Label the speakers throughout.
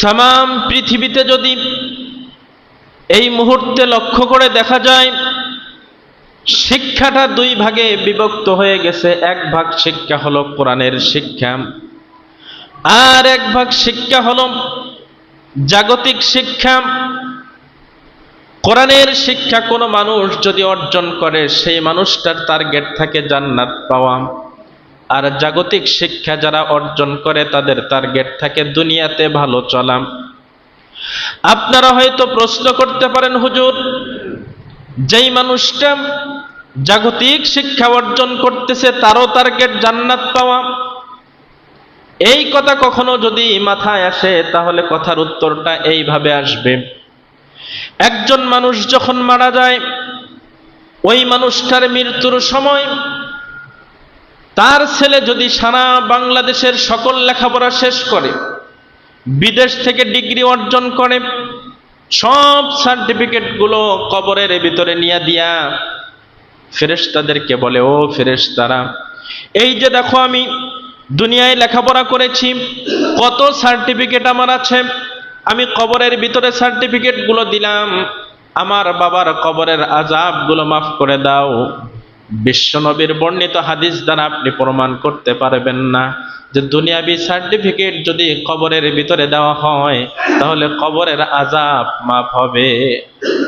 Speaker 1: তামাম পৃথিবীতে যদি এই মুহূর্তে লক্ষ্য করে দেখা যায়, শিক্ষাটা দুই ভাগে বিভক্ত হয়ে গেছে। এক ভাগ শিক্ষা হলো কোরআনের শিক্ষা, আর এক ভাগ শিক্ষা হলো জাগতিক শিক্ষা। কোরআনের শিক্ষা কোনো মানুষ যদি অর্জন করে, সেই মানুষটার টার্গেট থাকে জান্নাত পাওয়া। আর জাগতিক শিক্ষা যারা অর্জন করে, তাদের টার্গেট থাকে দুনিয়াতে ভালো চলা। আপনারা হয়তো প্রশ্ন করতে পারেন, হুজুর, যেই মানুষটা জাগতিক শিক্ষা অর্জন করতেছে তারও টার্গেট জান্নাত পাওয়া, এই কথা কখনো যদি মাথায় আসে, তাহলে কথার উত্তরটা এইভাবে আসবে। একজন মানুষ যখন মারা যায়, ওই মানুষটার মৃত্যুর সময় তার ছেলে যদি সারা বাংলাদেশের সকল লেখাপড়া শেষ করে, বিদেশ থেকে ডিগ্রি অর্জন করে, সব সার্টিফিকেটগুলো কবরের ভিতরে নিয়ে দিয়া ফেরেশতাদেরকে বলে, ও ফেরেশতারা, এই যে দেখো আমি দুনিয়ায় লেখাপড়া করেছি, কত সার্টিফিকেট আমার আছে, আমি কবরের ভিতরে সার্টিফিকেটগুলো দিলাম, আমার বাবার কবরের আযাবগুলো মাফ করে দাও। বিশ্বনবীর বর্ণিত হাদিস দ্বারা আপনি প্রমাণ করতে পারবেন না যে দুনিয়াবি সার্টিফিকেট যদি কবরের ভিতরে দেওয়া হয়, তাহলে কবরের আযাব মাফ হবে।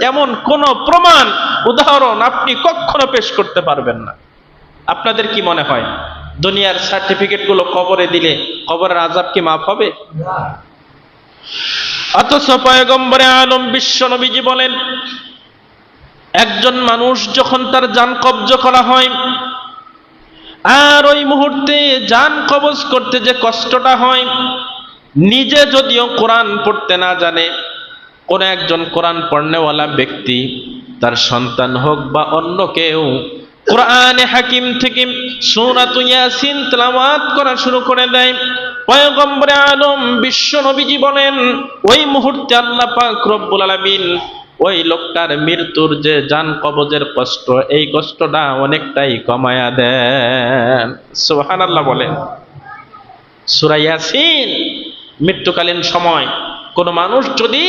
Speaker 1: এমন কোন প্রমাণ, উদাহরণ আপনি কখনো পেশ করতে পারবেন না। আপনাদের কি মনে হয় দুনিয়ার সার্টিফিকেটগুলো কবরে দিলে কবরের আযাব কি মাফ হবে? অথচ পয়গম্বরে আলম বিশ্ব নবীজি বলেন, একজন মানুষ যখন তার জান কবজ করা হয়, আর ওই মুহূর্তে জান কবজ করতে যে কষ্টটা হয়, নিজে যদিও কোরআন পড়তে না জানে, কোন একজন কোরআন পড়নেওয়ালা ব্যক্তি, তার সন্তান হোক বা অন্য কেউ, কোরআনে হাকিম থেকে সূরাত ইয়াসিন তেলাওয়াত করা শুরু করে দেয়, পয়গম্বরে আলম বিশ্ব নবীজি বলেন, ওই মুহূর্তে আল্লাহ পাক রব্বুল আলামিন ওই লোকটার মৃত্যুর যে জান কবজের কষ্ট, এই কষ্টটা অনেকটাই কমায়া দেন। সুবহানাল্লাহ বলেন। সূরা ইয়াসিন মৃত্যুকালীন সময় কোন মানুষ যদি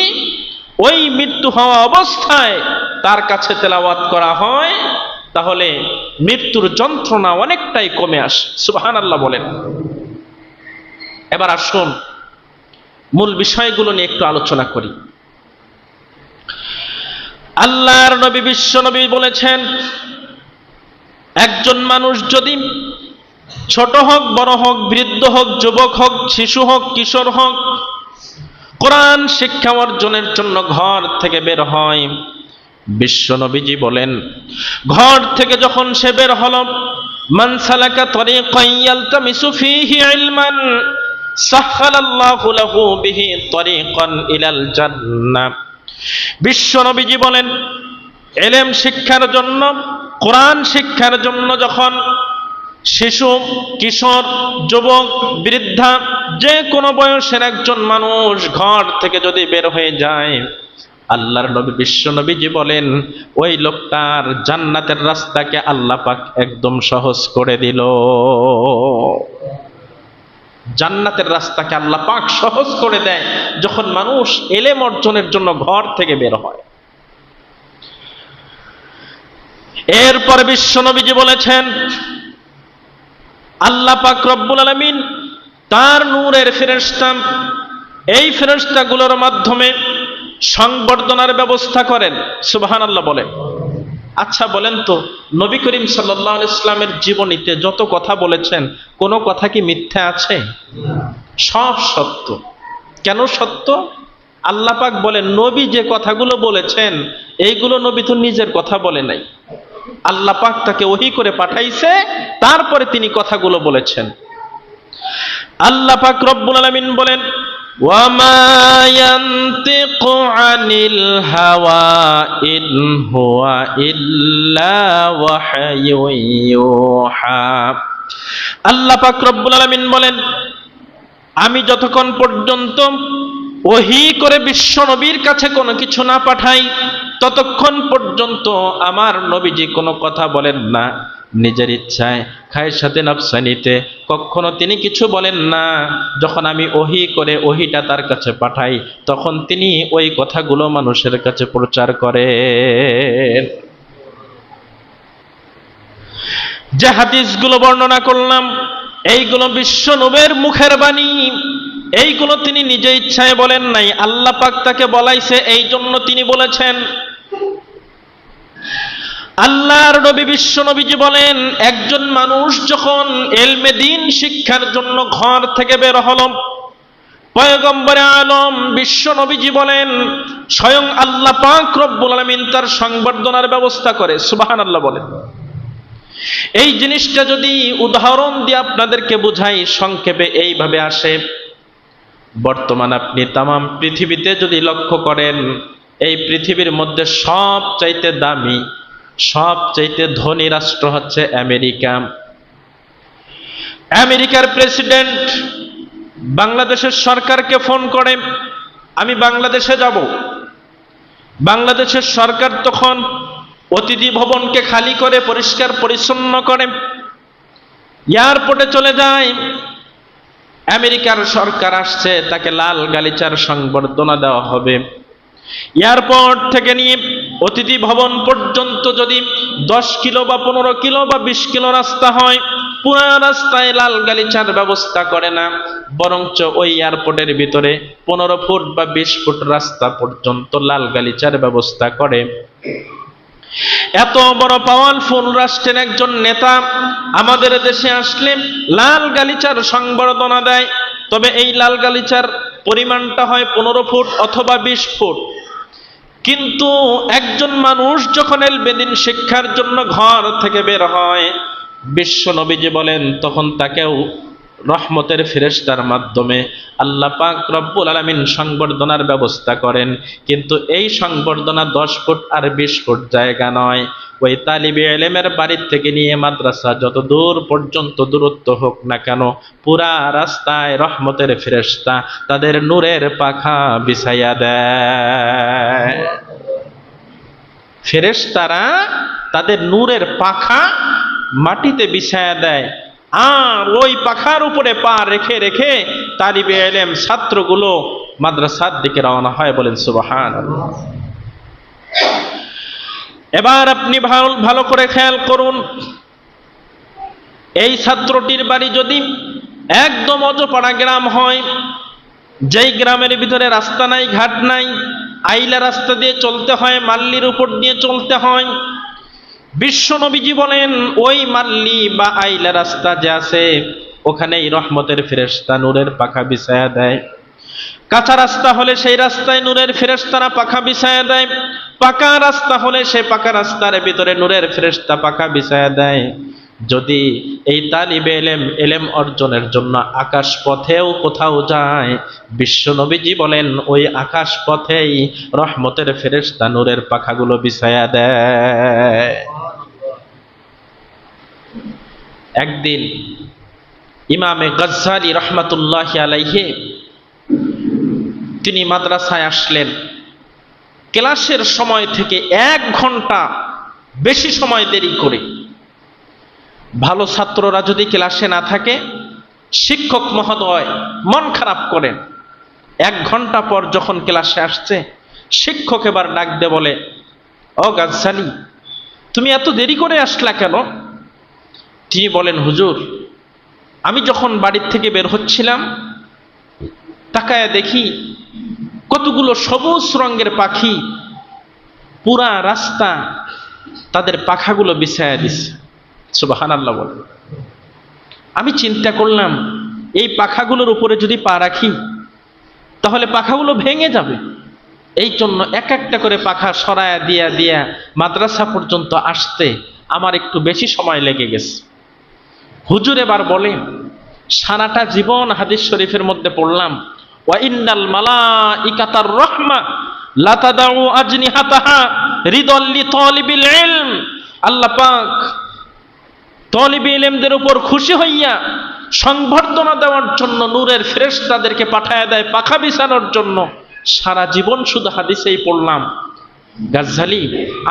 Speaker 1: ওই মৃত্যু হওয়া অবস্থায় তার কাছে তেলাওয়াত করা হয়, তাহলে মৃত্যুর যন্ত্রণা অনেকটাই কমে আসে। সুবহানাল্লাহ বলেন। এবার আসুন মূল বিষয়গুলো নিয়ে একটু আলোচনা করি। আল্লাহর নবী বিশ্ব নবী বলেছেন, একজন মানুষ যদি ছোট হোক, বড় হোক, বৃদ্ধ হোক, যুবক হোক, শিশু হোক, কিশোর হোক, কোরআন শিক্ষা অর্জনের জন্য ঘর থেকে বের হয়, বিশ্ব নবীজি বলেন, ঘর থেকে যখন সে বের হলো, মান সালাকা তরিকান ইয়ালতামিসু ফীহি ইলমান সাহহালাল্লাহু লাহু বিহি তরিকান ইলাল জান্নাহ। বিশ্ব নবীজি বলেন, ইলম শিক্ষার জন্য, কোরআন শিক্ষার জন্য যখন শিশু, কিশোর, যুবক, বৃদ্ধা, যে কোনো বয়সের একজন মানুষ ঘর থেকে যদি বের হয়ে যায়, আল্লাহর নবী বিশ্ব নবীজি বলেন, ওই লোকটার জান্নাতের রাস্তাকে আল্লাহ পাক একদম সহজ করে দিল। জান্নাতের রাস্তাকে আল্লাহ পাক সহজ করে দেয় যখন মানুষ ইলম অর্জনের জন্য ঘর থেকে বের হয়। এরপরে বিশ্ব নবীজি বলেছেন, আল্লাহ পাক রব্বুল আলামিন তার নূরের ফেরেশতা, এই ফেরেশতাগুলোর মাধ্যমে সংবর্ধনার ব্যবস্থা করেন। সুবহানাল্লাহ বলেন। আচ্ছা বলেন তো, নবী করিম সাল্লাল্লাহু আলাইহি ওয়াসাল্লামের জীবনীতে যত কথা বলেছেন, কোনো কথা কি মিথ্যা আছে? সব সত্য। কেন সত্য? আল্লাহ পাক বলেন, নবী যে কথাগুলো বলেছেন, এইগুলো নবী তো নিজের কথা বলে নাই, আল্লাহ পাক তাকে ওহী করে পাঠাইছে, তারপরে তিনি কথাগুলো বলেছেন। আল্লাহ পাক রব্বুল আলামিন বলেন, ওয়ামা ইয়ানতিকু আনিল হাওয়া ইন হুয়া ইল্লা ওয়াহয়ুন ইউহা। আল্লাহ পাক রব্বুল আলামিন বলেন, আমি যতক্ষণ পর্যন্ত ওহী করে বিশ্ব নবীর কাছে কোনো কিছু না পাঠাই, ততক্ষণ পর্যন্ত আমার নবীজি কোনো কথা বলেন না। নিজের ইচ্ছায়, খায় সাথে নফসানিতে, কখনো তিনি কিছু বলেন না। যখন আমি ওহী করে ওহীটা তার কাছে পাঠাই, তখন তিনি ওই কথাগুলো মানুষের কাছে প্রচার করেন। যে হাদিসগুলো বর্ণনা করলাম, এইগুলো বিশ্ব নবীর মুখের বাণী। এইগুলো তিনি নিজে ইচ্ছায় বলেন নাই, আল্লাহ পাক তাকে বলাইছে, এই জন্য তিনি বলেছেন। আল্লাহর নবী বিশ্ব নবীজি বলেন, একজন মানুষ যখন ইলমে দ্বীন শিক্ষার জন্য ঘর থেকে বের হলো, পয়গম্বরে আলম বিশ্ব নবীজি বলেন, স্বয়ং আল্লাহ পাক রব্বুল আলামিন তার সংবর্ধনার ব্যবস্থা করে। সুবহানাল্লাহ বলেন। এই জিনিসটা যদি উদাহরণ দিয়ে আপনাদেরকে বুঝাই, সংক্ষেপে এইভাবে আসে। বর্তমান আপনি তামাম পৃথিবীতে যদি লক্ষ্য করেন, এই পৃথিবীর মধ্যে সবচাইতে দামি, সবচাইতে ধনী রাষ্ট্র হচ্ছে আমেরিকা। আমেরিকার প্রেসিডেন্ট বাংলাদেশের সরকারকে ফোন করে, আমি বাংলাদেশে যাব। বাংলাদেশের সরকার তখন অতিথি ভবনকে খালি করে পরিষ্কার পরিচ্ছন্ন করে এয়ারপোর্টে চলে যায়। আমেরিকার সরকার আসছে, তাকে লাল গালিচার সংবর্ধনা দেওয়া হবে। এয়ারপোর্ট থেকে নিয়ে অতিথি ভবন পর্যন্ত যদি 10 কিলো বা 15 কিলো বা 20 কিলো রাস্তা হয়, পুরো রাস্তায় লাল গালিচার ব্যবস্থা করে না, বরঞ্চ ওই এয়ারপোর্টের ভিতরে 15 ফুট বা 20 ফুট রাস্তা পর্যন্ত লাল গালিচার ব্যবস্থা করে। এত বড় পাওয়ারফুল রাষ্ট্রের একজন নেতা আমাদের দেশে আসলে লাল গালিচার সংবর্ধনা দেয়। তবে এই লাল গালিচার পরিমাণটা হয় 15 ফুট অথবা 20 ফুট। কিন্তু একজন মানুষ যখন ইলমে দ্বীন শিক্ষার জন্য ঘর থেকে বের হয়, বিশ্ব নবীজি বলেন, তখন তাকেও রহমতের ফেরেশতার মাধ্যমে আল্লাহ পাক রব্বুল আলামিন সংবর্ধনার ব্যবস্থা করেন। কিন্তু এই সংবর্ধনা 10 ফুট আর 20 ফুট জায়গা নয়। ওই তালিবে ইলমের বাড়ির থেকে নিয়ে মাদ্রাসা যত দূর পর্যন্ত দূরত্ব হোক না কেন, পুরা রাস্তায় রহমতের ফেরেশতা তাদের নূরের পাখা বিছাইয়া দেয়। ফেরেশতারা তাদের নূরের পাখা মাটিতে বিছাইয়া দেয়, আর ওই পাখার উপরে পা রেখে রেখে তালিবে ইলম ছাত্রগুলো মাদ্রাসার দিকে রওনা হয়। বলেন সুবহানাল্লাহ। এবার আপনি ভালো করে খেয়াল করুন, এই ছাত্রটির বাড়ি যদি একদম অজপাড়া গ্রাম হয়, যেই গ্রামের ভিতরে রাস্তা নাই, ঘাট নাই, আইলা রাস্তা দিয়ে চলতে হয়, মাল্লির উপর দিয়ে চলতে হয়, বিশ্ব নবীজি বলেন ওই মাল্লি বা আইলা রাস্তা যে আছে, ওখানেই রহমতের ফেরেশতা নূরের পাখা বিছায়া দেয়। কাঁচা রাস্তা হলে সেই রাস্তায় নূরের ফেরেশতারা পাখা বিছায়া দেয়, পাকা রাস্তা হলে সেই পাকা রাস্তার ভিতরে নূরের ফেরেশতা পাখা বিছায়া দেয়। যদি এই তালিবে ইলম অর্জনের জন্য আকাশ পথেও কোথাও যায়, বিশ্ব নবীজি বলেন ওই আকাশ পথেই রহমতের ফেরেশতা নূরের পাখাগুলো বিছায়া দেয়। একদিন ইমামে গজ্জালি রহমাতুল্লাহি আলাইহি তিনি মাদ্রাসায় আসলেন। ক্লাসের সময় থেকে 1 ঘন্টা বেশি সময় দেরি করে। ভালো ছাত্ররা যদি ক্লাসে না থাকে, শিক্ষক মহোদয় মন খারাপ করেন। 1 ঘন্টা পর যখন ক্লাসে আসছে, শিক্ষক এবার ডাক দিয়ে বলে, ও গজ্জালি, তুমি এত দেরি করে আসলা কেন? তিনি বলেন, হুজুর, আমি যখন বাড়ির থেকে বের হচ্ছিলাম, তাকায়া দেখি কতগুলো সবুজ রঙের পাখি পুরা রাস্তা তাদের পাখাগুলো বিছায়া দিছে। সুবহানাল্লাহ বলে। আমি চিন্তা করলাম, এই পাখাগুলোর উপরে যদি পা রাখি তাহলে পাখাগুলো ভেঙে যাবে। এই জন্য এক একটা করে পাখা সরায়া দিয়া দিয়া মাদ্রাসা পর্যন্ত আসতে আমার একটু বেশি সময় লেগে গেছে। হুজুর এবার বলে, সারাটা জীবন হাদিস শরীফের মধ্যে পড়লাম, ওয়া ইন্নাল মালাইকাতার রাহমা লা তাদাউ আজনিহাতাহা রিদাল লিতালিবিল ইলম। আল্লাহ পাক তালিবে ইলমদের উপর খুশি হইয়া সংবর্ধনা দেওয়ার জন্য নূরের ফেরেশতাদেরকে পাঠায়া দেয় পাখা বিছানোর জন্য। সারা জীবন শুধু হাদিসেই পড়লাম, গাজ্জালী,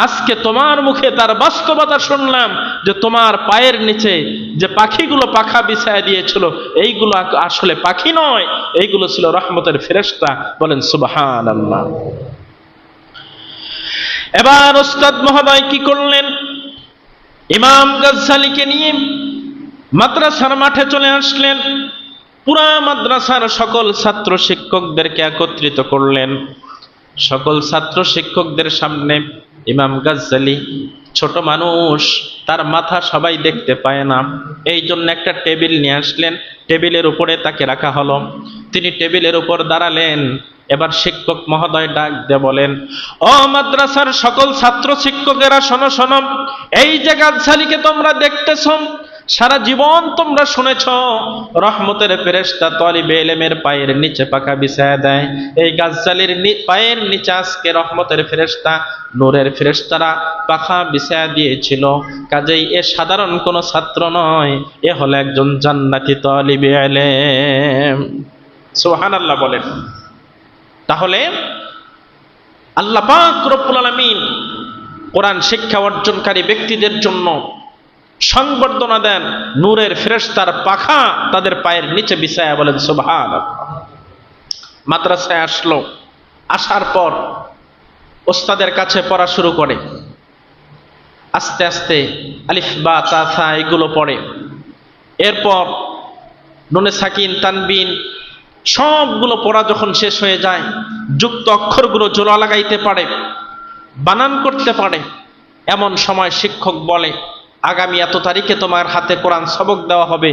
Speaker 1: আজকে তোমার মুখে তার বাস্তবতা শুনলাম যে তোমার পায়ের নিচে যে পাখিগুলো পাখা বিছায় দিয়েছিল এইগুলো আসলে পাখি নয়, এইগুলো ছিল রহমতের ফেরেশতা। বলেন সুবহানাল্লাহ। এবার ওস্তাদ মহোদয় কি করলেন? ইমাম গাজ্জালীকে নিয়ে মাদ্রাসার মাঠে চলে আসলেন। পুরা মাদ্রাসার সকল ছাত্র শিক্ষকদেরকে একত্রিত করলেন। সকল ছাত্র শিক্ষকদের সামনে ইমাম গাজ্জালী ছোট মানুষ, তার মাথা সবাই দেখতে পায় না, এই জন্য একটা টেবিল নিয়ে আসলেন। টেবিলের উপরে তাকে রাখা হলো। তিনি টেবিলের উপর দাঁড়ালেন। এবার শিক্ষক মহোদয় ডাক দিয়ে বলেন, ও মাদ্রাসার সকল ছাত্র শিক্ষকেরা শোনো শোনো, এই যে গাজ্জালীকে তোমরা দেখতেছ, সারা জীবন তোমরা শুনেছ রহমতের ফেরেশতা তালিবে ইলমের পায়ের নিচে পাখা বিছায়া দেয়। এই গাজ্জালীর পায়ের নিচে আজকে রহমতের ফেরেশতা, নূরের ফেরেশতারা পাখা বিছায়া দিয়েছিল। কাজেই এ সাধারণ কোনো ছাত্র নয়, এ হলো একজন জান্নাতি তালিবে ইলম। সুবহানাল্লাহ বলেন। তাহলে আল্লাহ পাক রব্বুল আলামিন কোরআন শিক্ষা অর্জনকারী ব্যক্তিদের জন্য সংবর্ধনা দেন, নূরের ফেরেশতার পাখা তাদের পায়ের নিচে বিছায়া। বলেন সুবহানাল্লাহ। মাদ্রাসায় আসলো, আসার পর ওস্তাদের কাছে পড়া শুরু করে। আস্তে আস্তে আলিফ বা তা সা এগুলো পড়ে। এরপর নুনে সাকিন তানবিন সবগুলো পড়া যখন শেষ হয়ে যায়, যুক্ত অক্ষরগুলো জোড়া লাগাইতে পারে, বানান করতে পারে, এমন সময় শিক্ষক বলে, আগামী এত তারিখে তোমার হাতে কোরআন সবক দেওয়া হবে,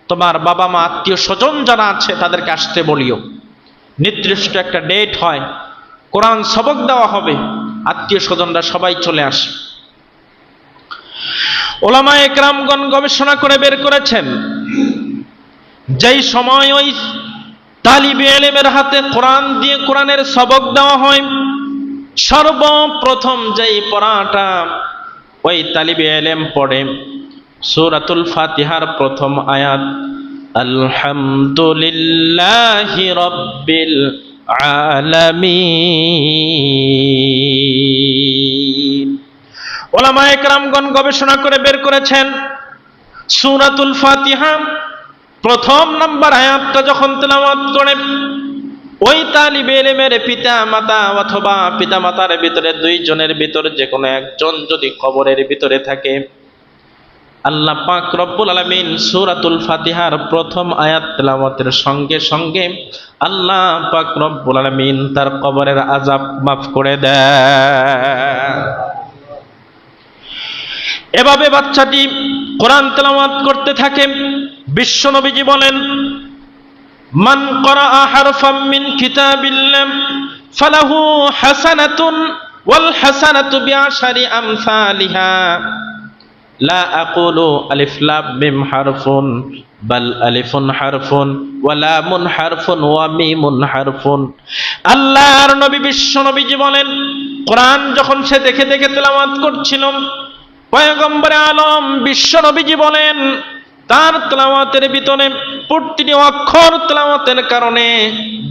Speaker 1: তোমার বাবা মা আত্মীয় স্বজন যারা আছে তাদেরকে আসতে বলিও। নির্দিষ্ট একটা ডেট হয়, কোরআন সবক দেওয়া হবে, আত্মীয় স্বজনরা সবাই চলে আসে। ওলামায়ে কেরামগণ গবেষণা করে বের করেছেন, যেই সময় ওই তালিবে ইলমের হাতে কোরআন দিয়ে কোরআনের সবক দেওয়া হয়, সর্বপ্রথম যেই পড়াটা ওই তালিবে ইলম পড়ে সূরাতুল ফাতিহার প্রথম আয়াত, আলহামদুলিল্লাহি রাব্বিল আলামিন। ওলামায়ে কেরামগণ গবেষণা করে বের করেছেন, সূরাতুল ফাতিহা প্রথম নাম্বার আয়াতটা যখন তেলাওয়াত করে ওই তালিবে ইলমের পিতা মাতা অথবা পিতা মাতার ভিতরে দুইজনের ভিতরে যে কোনো একজন যদি কবরের ভিতরে থাকে, আল্লাহ পাক রব্বুল আলামিন সূরাতুল ফাতিহার প্রথম আয়াত তেলাওয়াতের সঙ্গে সঙ্গে আল্লাহ পাক রব্বুল আলামিন তার কবরের আযাব মাফ করে দেয়। এভাবে বাচ্চাটি কোরআন তেলাওয়াত করতে থাকে। বিশ্ব নবীজি বলেন, মান ক্বারাআ হারফাম মিন কিতাবিল্লাহ ফালাহু হাসানাতুন ওয়াল হাসানাতু বিআশারি আমসালিহা লা আকুলু আলিফ লাম মিম হারফুন বাল আলিফুন হারফুন ওয়া লামুন হারফুন ওয়া মিমুন হারফুন। আল্লাহর নবী বিশ্ব নবীজি বলেন, কোরআন যখন সে দেখে দেখে তেলাওয়াত করছিল, পয়গম্বরে আলম বিশ্ব নবীজি বলেন, তার তেলাওয়াতের ভিতরে প্রতিটি অক্ষর তেলাওয়াতের কারণে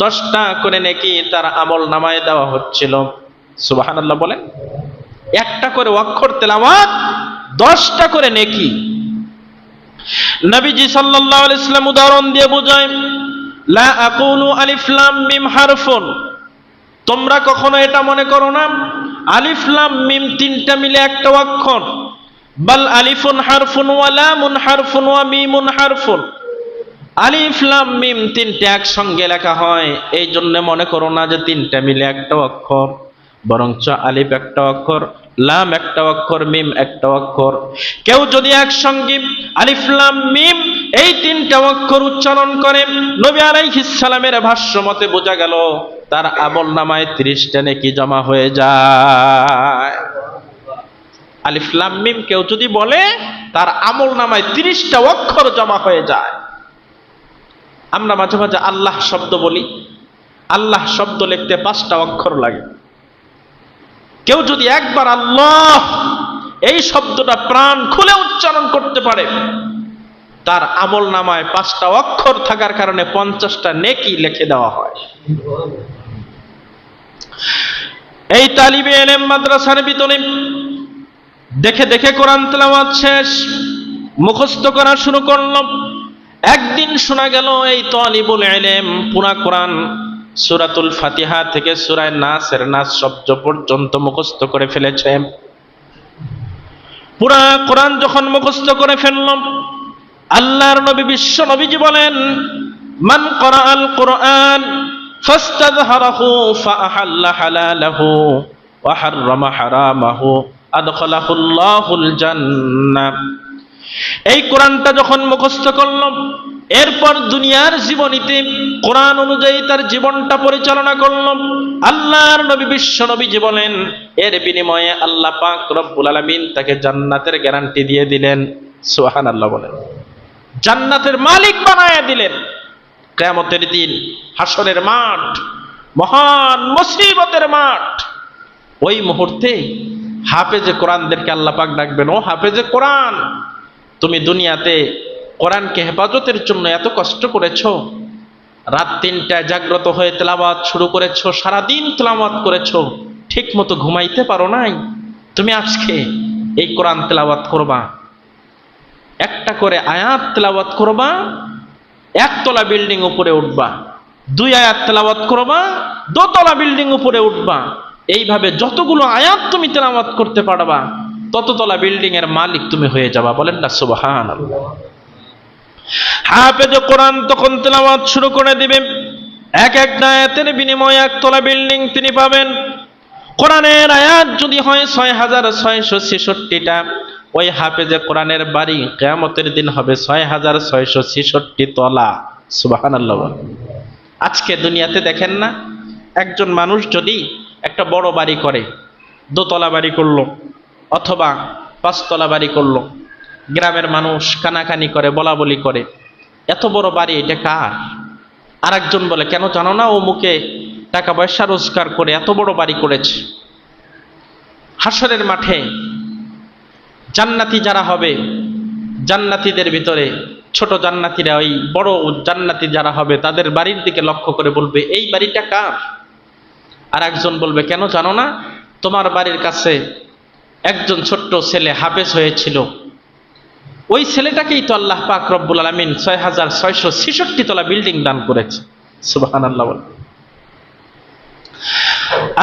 Speaker 1: 10টা করে নেকি তার আমল নামায় দেওয়া হচ্ছিল। সুবহানাল্লাহ বলেন। একটা করে অক্ষর তেলাওয়াত 10টা করে নেকি। নবীজি সাল্লাল্লাহু আলাইহি ওয়াসাল্লাম উদাহরণ দিয়ে বোঝায়, লা আকুলু আলিফ লাম মিম হারফুন, তোমরা কখনো এটা মনে করো না আলিফ লাম মিম তিনটা মিলে একটা অক্ষর, বাল আলিফুন হারফুন ওয়া লামুন হারফুন ওয়া মিমুন হারফুন। আলিফ লাম মিম তিনটা একসঙ্গে লেখা হয়, এই জন্য মনে করো না যে তিনটা মিলে একটা অক্ষর, বরঞ্চ আলিফ একটা অক্ষর, লাম একটা অক্ষর, মিম একটা অক্ষর। কেউ যদি একসঙ্গে আলিফ লাম মিম এই তিনটা অক্ষর উচ্চারণ করে, নবী আলাইহিস সালামের ভাষ্য মতে বোঝা গেল তার আমলনামায় 30টা নেকি জমা হয়ে যায়। আলিফ লাম মিম কেউ যদি বলে, তার আমলনামায় 30টা অক্ষর জমা হয়ে যায়। আমরা মাঝে মাঝে আল্লাহ শব্দ বলি, আল্লাহ শব্দ লিখতে 5টা অক্ষর লাগে। কেউ যদি একবার আল্লাহ এই শব্দটা প্রাণ খুলে উচ্চারণ করতে পারে, তার আমলনামায় 5টা অক্ষর থাকার কারণে 50টা নেকি লিখে দেওয়া হয়। এই তালিবে ইলম মাদ্রাসার ভিতরে দেখে দেখে কোরআন তেলাওয়াত শেষ, মুখস্থ করা শুরু করলো। একদিন শোনা গেল এই তালিবুল ইলম পুরা কোরআন সূরাতুল ফাতিহা থেকে সূরা নাসের নাস শব্দ পর্যন্ত মুখস্থ করে ফেলেছে। পুরা কোরআন যখন মুখস্থ করে ফেলল, আল্লাহর নবী বিশ্ব নবীজি বলেন, মান ক্বরাআল কুরআন ফাস্তাযহারাহু ফাআহাল্লা হালালাহু ওয়া হাররামা হারামাহু আদখালাহুল্লাহুল জান্নাহ। এই কোরআনটা যখন মুখস্থ করল, এরপর দুনিয়ার জীবনীতে কোরআন অনুযায়ী তার জীবনটা পরিচালনা করল, আল্লাহর নবী বিশ্ব নবীজি বলেন, এর বিনিময়ে আল্লাহ পাক রব্বুল আলামিন তাকে জান্নাতের গ্যারান্টি দিয়ে দিলেন। সুবহানাল্লাহ বলেন। জান্নাতের মালিক বানায়া দিলেন। কিয়ামতের দিন হাসরের মাঠ, মহান মুসিবতের মাঠ, ওই মুহূর্তে হাফেজে কোরআনদেরকে আল্লাহ পাক ডাকবেন, ও হাফেজে কোরআন, তুমি দুনিয়াতে কোরআনকে হেফাজতের জন্য এত কষ্ট করেছো, রাত ৩টায় জাগ্রত হয়ে তেলাওয়াত শুরু করেছো, সারাদিন তেলাওয়াত করেছো, ঠিক মতো ঘুমাইতে পারো নাই, তুমি আজকে এই কোরআন তেলাওয়াত করবা, একটা করে আয়াত তেলাওয়াত করবা, একতলা বিল্ডিং উপরে উঠবা, 2 আয়াত তেলাওয়াত করবা, দোতলা বিল্ডিং উপরে উঠবা, এইভাবে যতগুলো আয়াত তুমি তেলাওয়াত করতে পারবা, তততলা বিল্ডিং এর মালিক তুমি হয়ে যাবা। বলেন না সুবহানাল্লাহ। হাফেজ কোরআন তখন তেলাওয়াত শুরু করে দিবেন, এক একটা আয়াতের বিনিময়ে একতলা বিল্ডিং তিনি পাবেন। কোরআনের আয়াত যদি হয় ৬৬৬৬টা, ওই হাফেজে কোরআনের বাড়ি কিয়ামতের দিন হবে ৬৬৬৬ তলা। সুবহানাল্লাহ। আজকে দুনিয়াতে দেখেন না, একজন মানুষ যদি একটা বড় বাড়ি করে, দোতলা বাড়ি করলো অথবা 5তলা বাড়ি করলো, গ্রামের মানুষ কানাকানি করে, বলা বলি করে, এত বড় বাড়ি এটা কার? আর একজন বলে, কেন জানো না, ও মুখে টাকা পয়সা রোজগার করে এত বড় বাড়ি করেছে। হাসরের মাঠে জান্নাতি যারা হবে, জান্নাতীদের ভিতরে ছোট জান্নাতীরা ওই বড় জান্নাতি যারা হবে তাদের বাড়ির দিকে লক্ষ্য করে বলবে, এই বাড়িটা কার? আর একজন বলবে, কেন জানো না, তোমার বাড়ির কাছে একজন ছোট্ট ছেলে হাফেজ হয়েছিল, ওই ছেলেটাকেই তো আল্লাহ পাক রব্বুল আলামিন ৬৬৬৬ তলা বিল্ডিং দান করেছে। সুবহানাল্লাহ।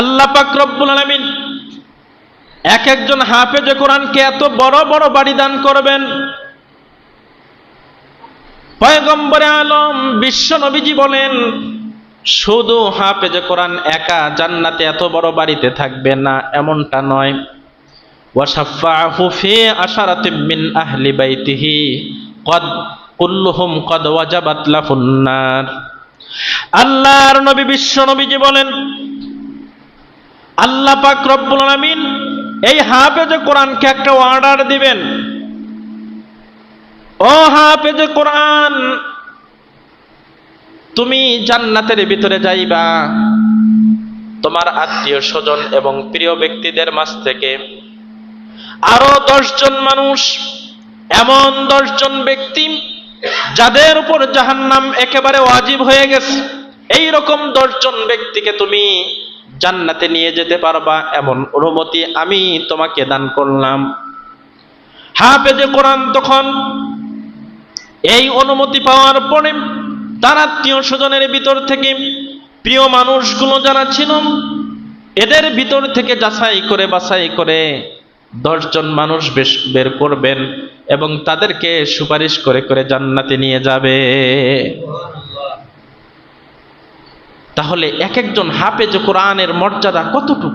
Speaker 1: আল্লাহ পাক রব্বুল আলামিন এক একজন হাফেজে কোরআনকে এত বড় বড় বাড়ি দান করবেন। পয়গম্বরে আলম বিশ্ব নবীজি বলেন, শুধু হাফেজে কোরআন একা জান্নাতে এত বড় বাড়িতে থাকবে না, এমনটা নয়। ওয়াশাফাহু ফি আশারাতিন মিন আহলি বাইতিহি ক্বাদ কুল্লুহুম ক্বাদ ওয়াজাবাত লাহুন নার। আল্লাহর নবী বিশ্ব নবীজি বলেন, আল্লাহ পাক রব্বুল আলামিন এই হাফেজে কোরআনকে একটা অর্ডার দিবেন, ও হাফেজে কোরআন, তুমি জান্নাতের ভিতরে যাইবা, তোমার আত্মীয় স্বজন এবং প্রিয় ব্যক্তিদের মাঝ থেকে আরো 10 জন মানুষ, এমন 10 জন ব্যক্তি যাদের উপর জাহান্নাম একেবারে ওয়াজিব হয়ে গেছে, এই রকম 10 জন ব্যক্তিকে তুমি জান্নাতে নিয়ে যেতে পারবা, এমন অনুমতি আমি তোমাকে দান করলাম। হাফেজে কোরআন তখন এই অনুমতি পাওয়ার পরে তার আত্মীয় স্বজনের ভিতর থেকে প্রিয় মানুষগুলো যারা ছিল, এদের ভিতর থেকে যাচাই করে বাছাই করে 10 জন মানুষ বের করবেন এবং তাদেরকে সুপারিশ করে করে জান্নাতে নিয়ে যাবে। তাহলে এক একজন হাফেজে কোরআনের মর্যাদা কতটুকু?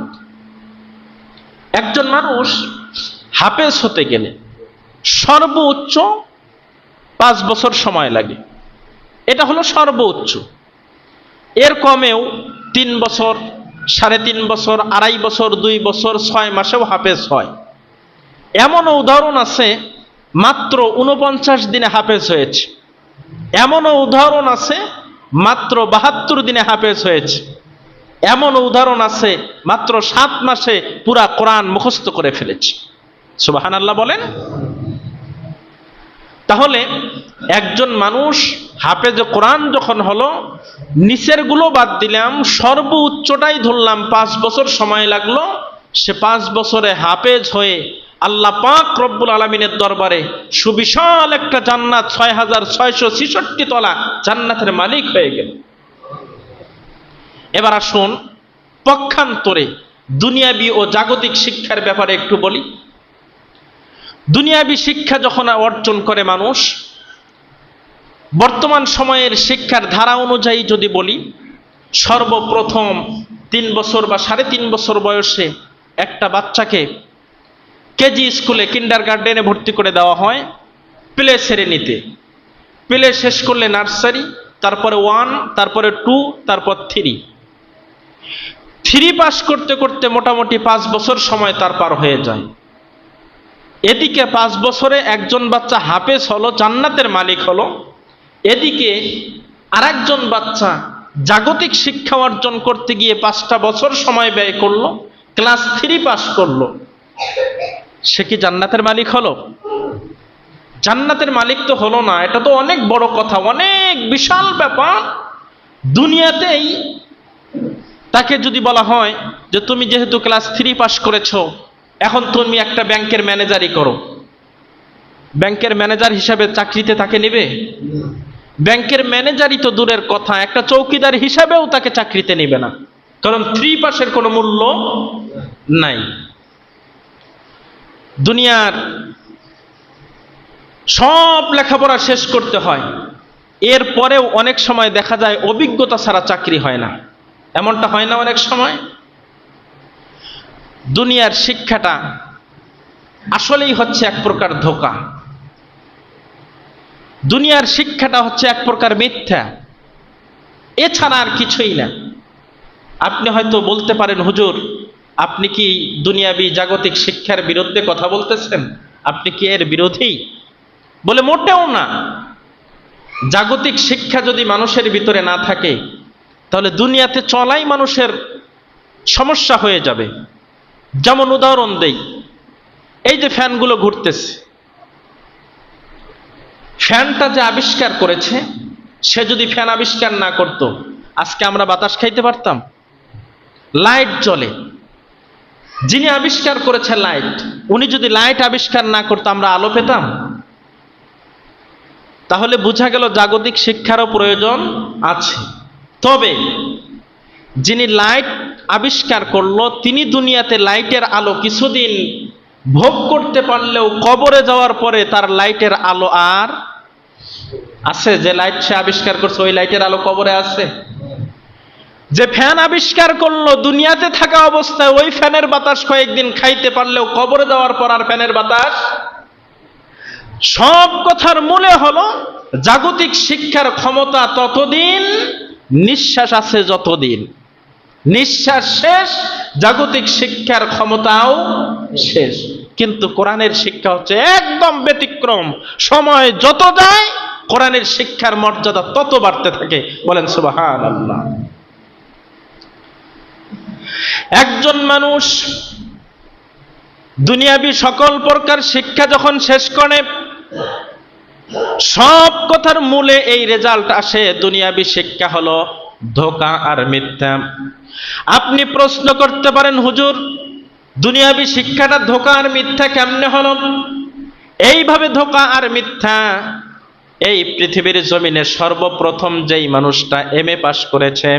Speaker 1: একজন মানুষ হাফেজ হতে গেলে সর্বোচ্চ 5 বছর সময় লাগে, এটা হলো সর্বোচ্চ। এর কমেও 3 বছর, 3.5 বছর, 2.5 বছর, 2 বছর, 6 মাসেও হাফেজ হয়। এমনও উদাহরণ আছে মাত্র 49 দিনে হাফেজ হয়েছে, এমনও উদাহরণ আছে মাত্র 72 দিনে হাফেজ হয়েছে, এমন উদাহরণ আছে মাত্র 7 মাসে পুরা কোরআন মুখস্থ করে ফেলেছে। সুবহানাল্লাহ বলেন। তাহলে একজন মানুষ হাফেজ কোরআন যখন হলো, নিচের গুলো বাদ দিলাম, সর্বোচ্চটাই ধরলাম, 5 বছর সময় লাগলো, সে 5 বছরে হাফেজ হয়ে আল্লাহ পাক রব্বুল আলামিনের দরবারে সুবিশাল একটা জান্নাত 6666 তলা জান্নাতের মালিক হয়ে গেল। এবার আসুন পক্ষান্তরে দুনিয়াবি ও জাগতিক শিক্ষার ব্যাপারে একটু বলি। দুনিয়াবি শিক্ষা যখন অর্জন করে মানুষ, বর্তমান সময়ের শিক্ষার ধারা অনুযায়ী যদি বলি, সর্বপ্রথম 3 বছর বা 3.5 বছর বয়সে একটা বাচ্চাকে কেজি স্কুলে, কিন্ডারগার্টেনে ভর্তি করে দেওয়া হয়, প্লে শ্রেণীতে। প্লে শেষ করলে নার্সারি, তারপরে 1, তারপরে 2, তারপর 3। 3 পাস করতে করতে মোটামুটি 5 বছর সময় তার পার হয়ে যায়। এদিকে 5 বছরে একজন বাচ্চা হাফেজ হলো, জান্নাতের মালিক হলো, এদিকে আরেকজন বাচ্চা জাগতিক শিক্ষা অর্জন করতে গিয়ে 5টা বছর সময় ব্যয় করলো, ক্লাস 3 পাস করলো। সে কি জান্নাতের মালিক হলো? জান্নাতের মালিক তো হলো না। এটা তো অনেক বড় কথা, অনেক বিশাল ব্যাপার। দুনিয়াতেই তাকে যদি বলা হয় যে তুমি যেহেতু ক্লাস 3 পাস করেছো, এখন তুমি একটা ব্যাংকের ম্যানেজারই করো, ব্যাংকের ম্যানেজার হিসাবে চাকরিতে তাকে নেবে? ব্যাংকের ম্যানেজারই তো দূরের কথা, একটা চৌকিদার হিসাবেও তাকে চাকরিতে নেবে না, কারণ 3 পাসের কোনো মূল্য নাই। দুনিয়ার সব লেখাপড়া শেষ করতে হয়, এরপরেও অনেক সময় দেখা যায় অভিজ্ঞতা ছাড়া চাকরি হয় না। এমনটা হয় না অনেক সময়? দুনিয়ার শিক্ষাটা আসলেই হচ্ছে এক প্রকার ধোঁকা। দুনিয়ার শিক্ষাটা হচ্ছে এক প্রকার মিথ্যা, এছাড়া আর কিছুই না। আপনি হয়তো বলতে পারেন, হুজুর আপনি কি দুনিয়াবি জাগতিক শিক্ষার বিরুদ্ধে কথা বলতেছেন? আপনি কি এর বিরোধী? বলে মোটেও না। জাগতিক শিক্ষা যদি মানুষের ভিতরে না থাকে, তাহলে দুনিয়াতে চলাই মানুষের সমস্যা হয়ে যাবে। যেমন উদাহরণ দেই, এই যে ফ্যানগুলো ঘুরতেছে, ফ্যানটা যে আবিষ্কার করেছে, সে যদি ফ্যান আবিষ্কার না করত, আজকে আমরা বাতাস খাইতে পারতাম? লাইট জ্বলে, যিনি আবিষ্কার করেছে লাইট, উনি যদি লাইট আবিষ্কার না করতো আমরা আলো পেতাম? তাহলে বোঝা গেল জাগতিক শিক্ষারও প্রয়োজন আছে। তবে যিনি লাইট আবিষ্কার করলো, তিনি দুনিয়াতে লাইটের আলো কিছুদিন ভোগ করতে পারলেও কবরে যাওয়ার পরে তার লাইটের আলো আর আছে? যে লাইট সে আবিষ্কার করছে, ওই লাইটের আলো কবরে আছে? যে ফ্যান আবিষ্কার করলো, দুনিয়াতে থাকা অবস্থায় ওই ফ্যানের বাতাস কয়েকদিন খাইতে পারলেও কবরে যাওয়ার পর আর ফ্যানের বাতাস। সব কথার মূলে হলো জাগতিক শিক্ষার ক্ষমতা ততদিন, নিঃশ্বাস আছে যতদিন। নিঃশ্বাস শেষ, জাগতিক শিক্ষার ক্ষমতাও শেষ। কিন্তু কোরআনের শিক্ষা হচ্ছে একদম ব্যতিক্রম। সময় যত যায় কোরআনের শিক্ষার মর্যাদা তত বাড়তে থাকে। বলেন সুবহানাল্লাহ। একজন মানুষ দুনিয়াবি সকল প্রকার শিক্ষা যখন শেষ করে, সব কথার মূলে এই রেজাল্ট আসে, দুনিয়াবি শিক্ষা হলো ধোঁকা আর মিথ্যা। আপনি প্রশ্ন করতে পারেন, হুজুর দুনিয়াবি শিক্ষাটা ধোঁকা আর মিথ্যা কেমনে হলো? এইভাবে ধোঁকা আর মিথ্যা, এই পৃথিবীর জমিনে সর্বপ্রথম যেই মানুষটা MA পাস করেছে,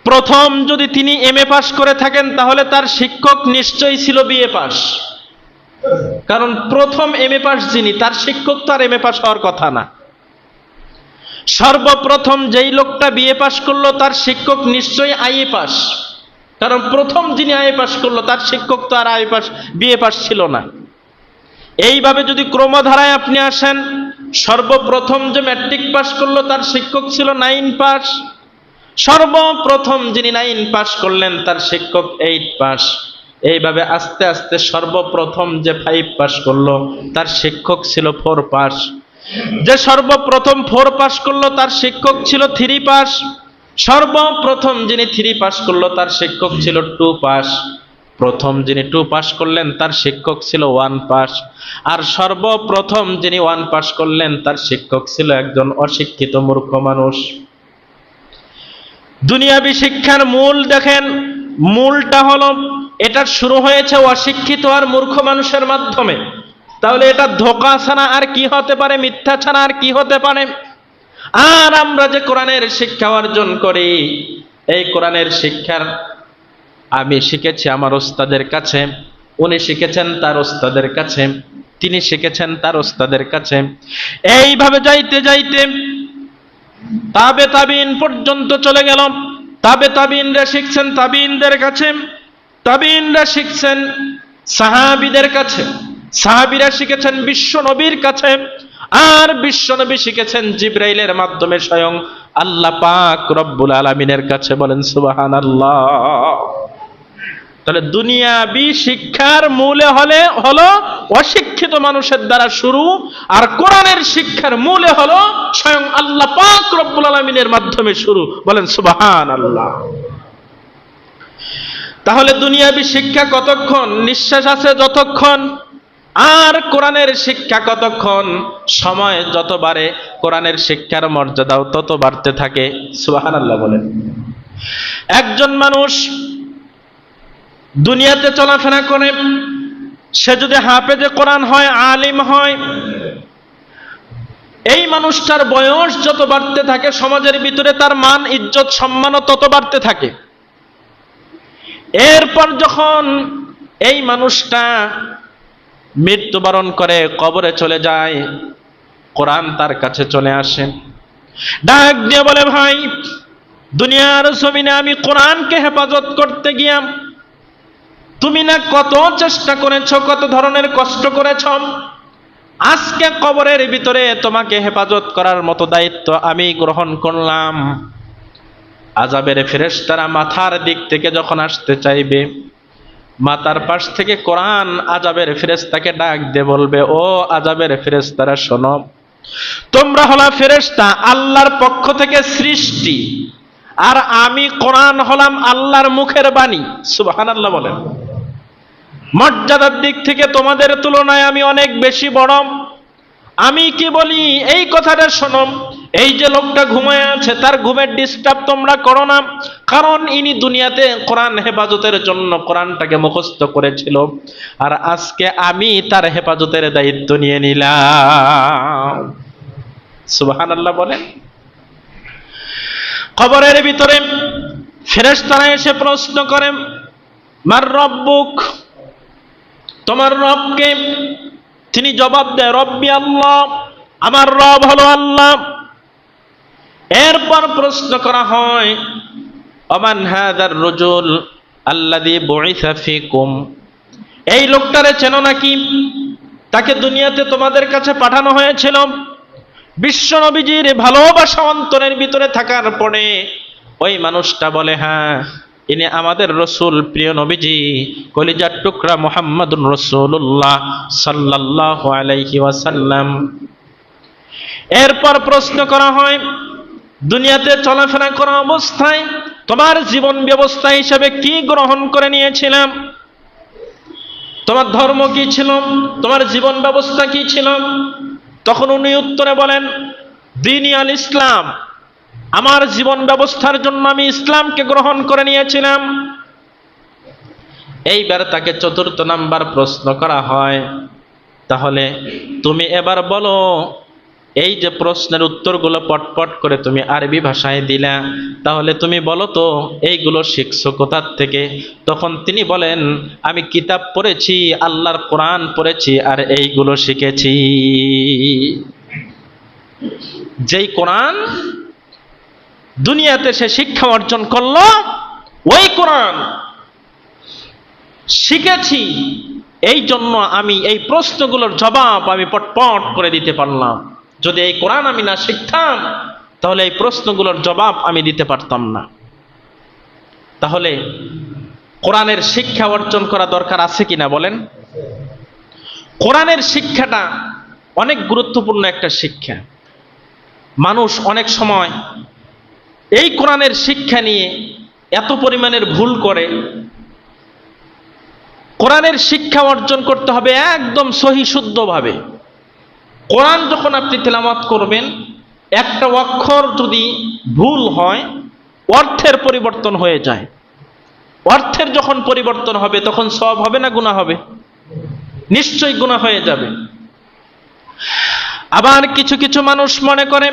Speaker 1: প্রথম যদি তিনি MA পাস করে থাকেন, তাহলে তার শিক্ষক নিশ্চয়ই ছিল BA পাস। কারণ প্রথম MA পাস যিনি, তার শিক্ষক তো আর MA পাস হওয়ার কথা না। সর্বপ্রথম যেই লোকটা BA পাস করলো, তার শিক্ষক নিশ্চয়ই IA পাস। কারণ প্রথম যিনি IA পাস করলো, তার শিক্ষক তো আর IA পাস BA পাস ছিল না। এইভাবে যদি ক্রমধারায় আপনি আসেন, সর্বপ্রথম যে ম্যাট্রিক পাস করলো, তার শিক্ষক ছিল 9 পাস। সর্বপ্রথম যিনি 9 পাস করলেন, তার শিক্ষক 8 পাস। এইভাবে আস্তে আস্তে সর্বপ্রথম যে 5 পাস করলো, তার শিক্ষক ছিল 4 পাস। যে সর্বপ্রথম 4 পাস করলো, তার শিক্ষক ছিল 3 পাস। সর্বপ্রথম যিনি 3 পাস করলো, তার শিক্ষক ছিল 2 পাস। প্রথম যিনি 2 পাস করলেন তার শিক্ষক ছিল 1 পাস, আর সর্বপ্রথম যিনি 1 পাস করলেন তার শিক্ষক ছিল একজন অশিক্ষিত মূর্খ মানুষ। দুনিয়াবি শিক্ষার মূল দেখেন, মূলটা হলো এটা শুরু হয়েছে অশিক্ষিত আর মূর্খ মানুষের মাধ্যমে। তাহলে এটা ধোঁকা ছাড়া আর কি হতে পারে, মিথ্যা ছাড়া আর কি হতে পারে? আর আমরা যে কোরআনের শিক্ষা অর্জন করি, এই কোরআনের শিক্ষার আমি শিখেছি আমার ওস্তাদের কাছে, উনি শিখেছেন তার ওস্তাদের কাছে, তিনি শিখেছেন তার ওস্তাদের কাছে। এইভাবে যাইতে যাইতে তাবে তাবিন পর্যন্ত চলে গেল। তাবে তাবিনরা শিখছেন তাবিনদের কাছে, তাবিনরা শিখছেন সাহাবীদের কাছে, সাহাবীরা শিখেছেন বিশ্ব নবীর কাছে, আর বিশ্ব নবী শিখেছেন জিবরাইলের মাধ্যমে স্বয়ং আল্লাহ পাক রব্বুল আলামিনের কাছে। বলেন সুবহানাল্লাহ। তাহলে দুনিয়াবি শিক্ষার মূলে হলো অশিক্ষিত মানুষের দ্বারা শুরু, আর কোরআনের শিক্ষার মূলে হলো স্বয়ং আল্লাহ পাক রব্বুল আলামিনের মাধ্যমে শুরু। বলেন সুবহানাল্লাহ। তাহলে দুনিয়াবি শিক্ষা কতক্ষণ? নিঃশ্বাস আছে যতক্ষণ। আর কোরআনের শিক্ষা কতক্ষণ? সময় যত বাড়ে কোরআনের শিক্ষার মর্যাদাও তত বাড়তে থাকে। সুবহানাল্লাহ বলেন। একজন মানুষ দুনিয়াতে চলাফেরা করে, সে যদি হাফেজে কোরআন হয়, আলিম হয়, এই মানুষটার বয়স যত বাড়তে থাকে সমাজের ভিতরে তার মান ইজ্জত সম্মানও তত বাড়তে থাকে। এরপর যখন এই মানুষটা মৃত্যুবরণ করে কবরে চলে যায়, কোরআন তার কাছে চলে আসে, ডাক দিয়ে বলে, ভাই দুনিয়ার জমিনে আমি কোরআনকে হেফাজত করতে গিয়া তুমি না কত চেষ্টা করেছ, কত ধরনের কষ্ট করেছ, আজকে কবরের ভিতরে তোমাকে হেফাজত করার মতো দায়িত্ব আমি গ্রহণ করলাম। আযাবের ফেরেশতারা মাথার দিক থেকে যখন আসতে চাইবে, মাথার পাশ থেকে কোরআন আযাবের ফেরেশতাকে ডাক দিয়ে বলবে, ও আযাবের ফেরেশতারা শোনো, তোমরা হলা ফেরেশতা, আল্লাহর পক্ষ থেকে সৃষ্টি, আর আমি কোরআন হলাম আল্লাহর মুখের বাণী। সুবহানাল্লাহ বলেন। মর্যাদার দিক থেকে তোমাদের তুলনায় আমি অনেক বেশি বড়। আমি কি বলি এই কথাটা শোনো, এই যে লোকটা ঘুমায় আছে তার ঘুমের ডিস্টার্ব তোমরা করো না, কারণ ইনি দুনিয়াতে কোরআন হেফাজতের জন্য কোরআনটাকে মুখস্থ করেছিল, আর আজকে আমি তার হেফাজতের দায়িত্ব নিয়ে নিলাম। সুবহানাল্লাহ বলেন। কবরের ভিতরে ফেরেশতারা এসে প্রশ্ন করে, মার রব্বুক, তোমার রবকে? তিনি জবাব দেয়, রব্বি আল্লাহ, আমার রব হলো আল্লাহ। এরপর প্রশ্ন করা হয়, ওমান হাদার রাজুল আল্লাযী বুইসা ফীকুম, এই লোকটারে চেনো নাকি? তাকে দুনিয়াতে তোমাদের কাছে পাঠানো হয়েছিল। বিশ্ব নবীজির ভালোবাসা অন্তরের ভিতরে থাকার পরে ওই মানুষটা বলে, হ্যাঁ ইনি আমাদের রসুল, প্রিয় নবীজি, কলিজার টুকরা মুহাম্মাদুর রাসূলুল্লাহ সাল্লাল্লাহু আলাইহি ওয়াসাল্লাম। এরপর প্রশ্ন করা হয়, দুনিয়াতে চলাফেরা করা অবস্থায় তোমার জীবন ব্যবস্থা হিসেবে কি গ্রহণ করে নিয়েছিলাম? তোমার ধর্ম কি ছিল? তোমার জীবন ব্যবস্থা কি ছিল? তখন উনি উত্তরে বলেন, দ্বীনি আল ইসলাম, আমার জীবন ব্যবস্থার জন্য আমি ইসলামকে গ্রহণ করে নিয়েছিলাম। এইবার তাকে ৪র্থ নাম্বার প্রশ্ন করা হয়, তাহলে তুমি এবার বলো, এই যে প্রশ্নের উত্তরগুলো পটপট করে তুমি আরবি ভাষায় দিলা, তাহলে তুমি বলো তো এইগুলো শিখছো কোথা থেকে? তখন তিনি বলেন, আমি কিতাব পড়েছি, আল্লাহর কোরআন পড়েছি, আর এইগুলো শিখেছি। যেই কোরআন দুনিয়াতে সে শিক্ষা অর্জন করলো, ওই কোরআন শিখেছি, এই জন্য আমি এই প্রশ্নগুলোর জবাব আমি পটপট করে দিতে পারলাম। যদি এই কোরআন আমি না শিখতাম তাহলে এই প্রশ্নগুলোর জবাব আমি দিতে পারতাম না। তাহলে কোরআনের শিক্ষা অর্জন করা দরকার আছে কিনা বলেন? কোরআনের শিক্ষাটা অনেক গুরুত্বপূর্ণ একটা শিক্ষা। মানুষ অনেক সময় এই কোরআনের শিক্ষা নিয়ে এত পরিমাণের ভুল করে, কোরআনের শিক্ষা অর্জন করতে হবে একদম সহি শুদ্ধভাবে। কোরআন যখন আপনি তেলাওয়াত করবেন, একটা অক্ষর যদি ভুল হয় অর্থের পরিবর্তন হয়ে যায়। অর্থের যখন পরিবর্তন হবে তখন সওয়াব হবে না গুনাহ হবে? নিশ্চয়ই গুনাহ হয়ে যাবে। আবার কিছু কিছু মানুষ মনে করে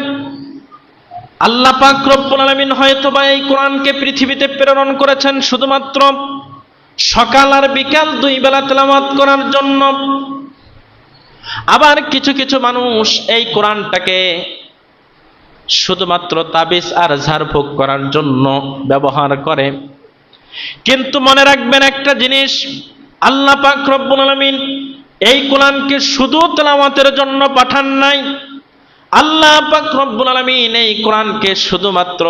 Speaker 1: আল্লাহ পাক রব্বুল আলামিন হয়তোবা এই কোরআনকে পৃথিবীতে প্রেরণ করেছেন শুধুমাত্র সকাল আর বিকাল 2 বেলা তেলাওয়াত করার জন্য। আবার কিছু কিছু মানুষ এই কোরআনটাকে শুধুমাত্র তাবিজ আর ঝাড়ফুঁক করার জন্য ব্যবহার করে। কিন্তু মনে রাখবেন একটা জিনিস, আল্লাহ পাক রব্বুল আলামিন এই কোরআনকে শুধু তেলাওয়াতের জন্য পাঠান নাই। আল্লাহ পাক রব্বুল আলামিন এই কোরআনকে শুধুমাত্র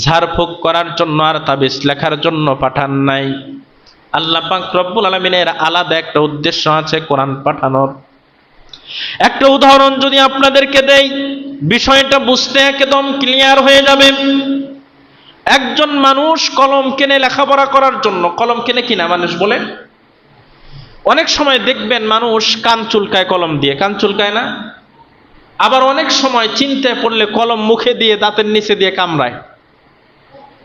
Speaker 1: ঝাড়ফুঁক করার জন্য আর তাবিজ লেখার জন্য পাঠান নাই। আল্লাহ পাক রব্বুল আলামিনের আলাদা একটা উদ্দেশ্য আছে কোরআন পাঠানোর। একটা উদাহরণ যদি আপনাদেরকে দেই, বিষয়টা বুঝতে একদম ক্লিয়ার হয়ে যাবে। একজন মানুষ কলম কিনে লেখাপড়া করার জন্য, কলম কিনে কিনা মানুষ বলে, অনেক সময় দেখবেন মানুষ কান চুলকায় কলম দিয়ে, কান চুলকায় না? আবার অনেক সময় চিন্তায় পড়লে কলম মুখে দিয়ে দাঁতের নিচে দিয়ে কামড়ায়,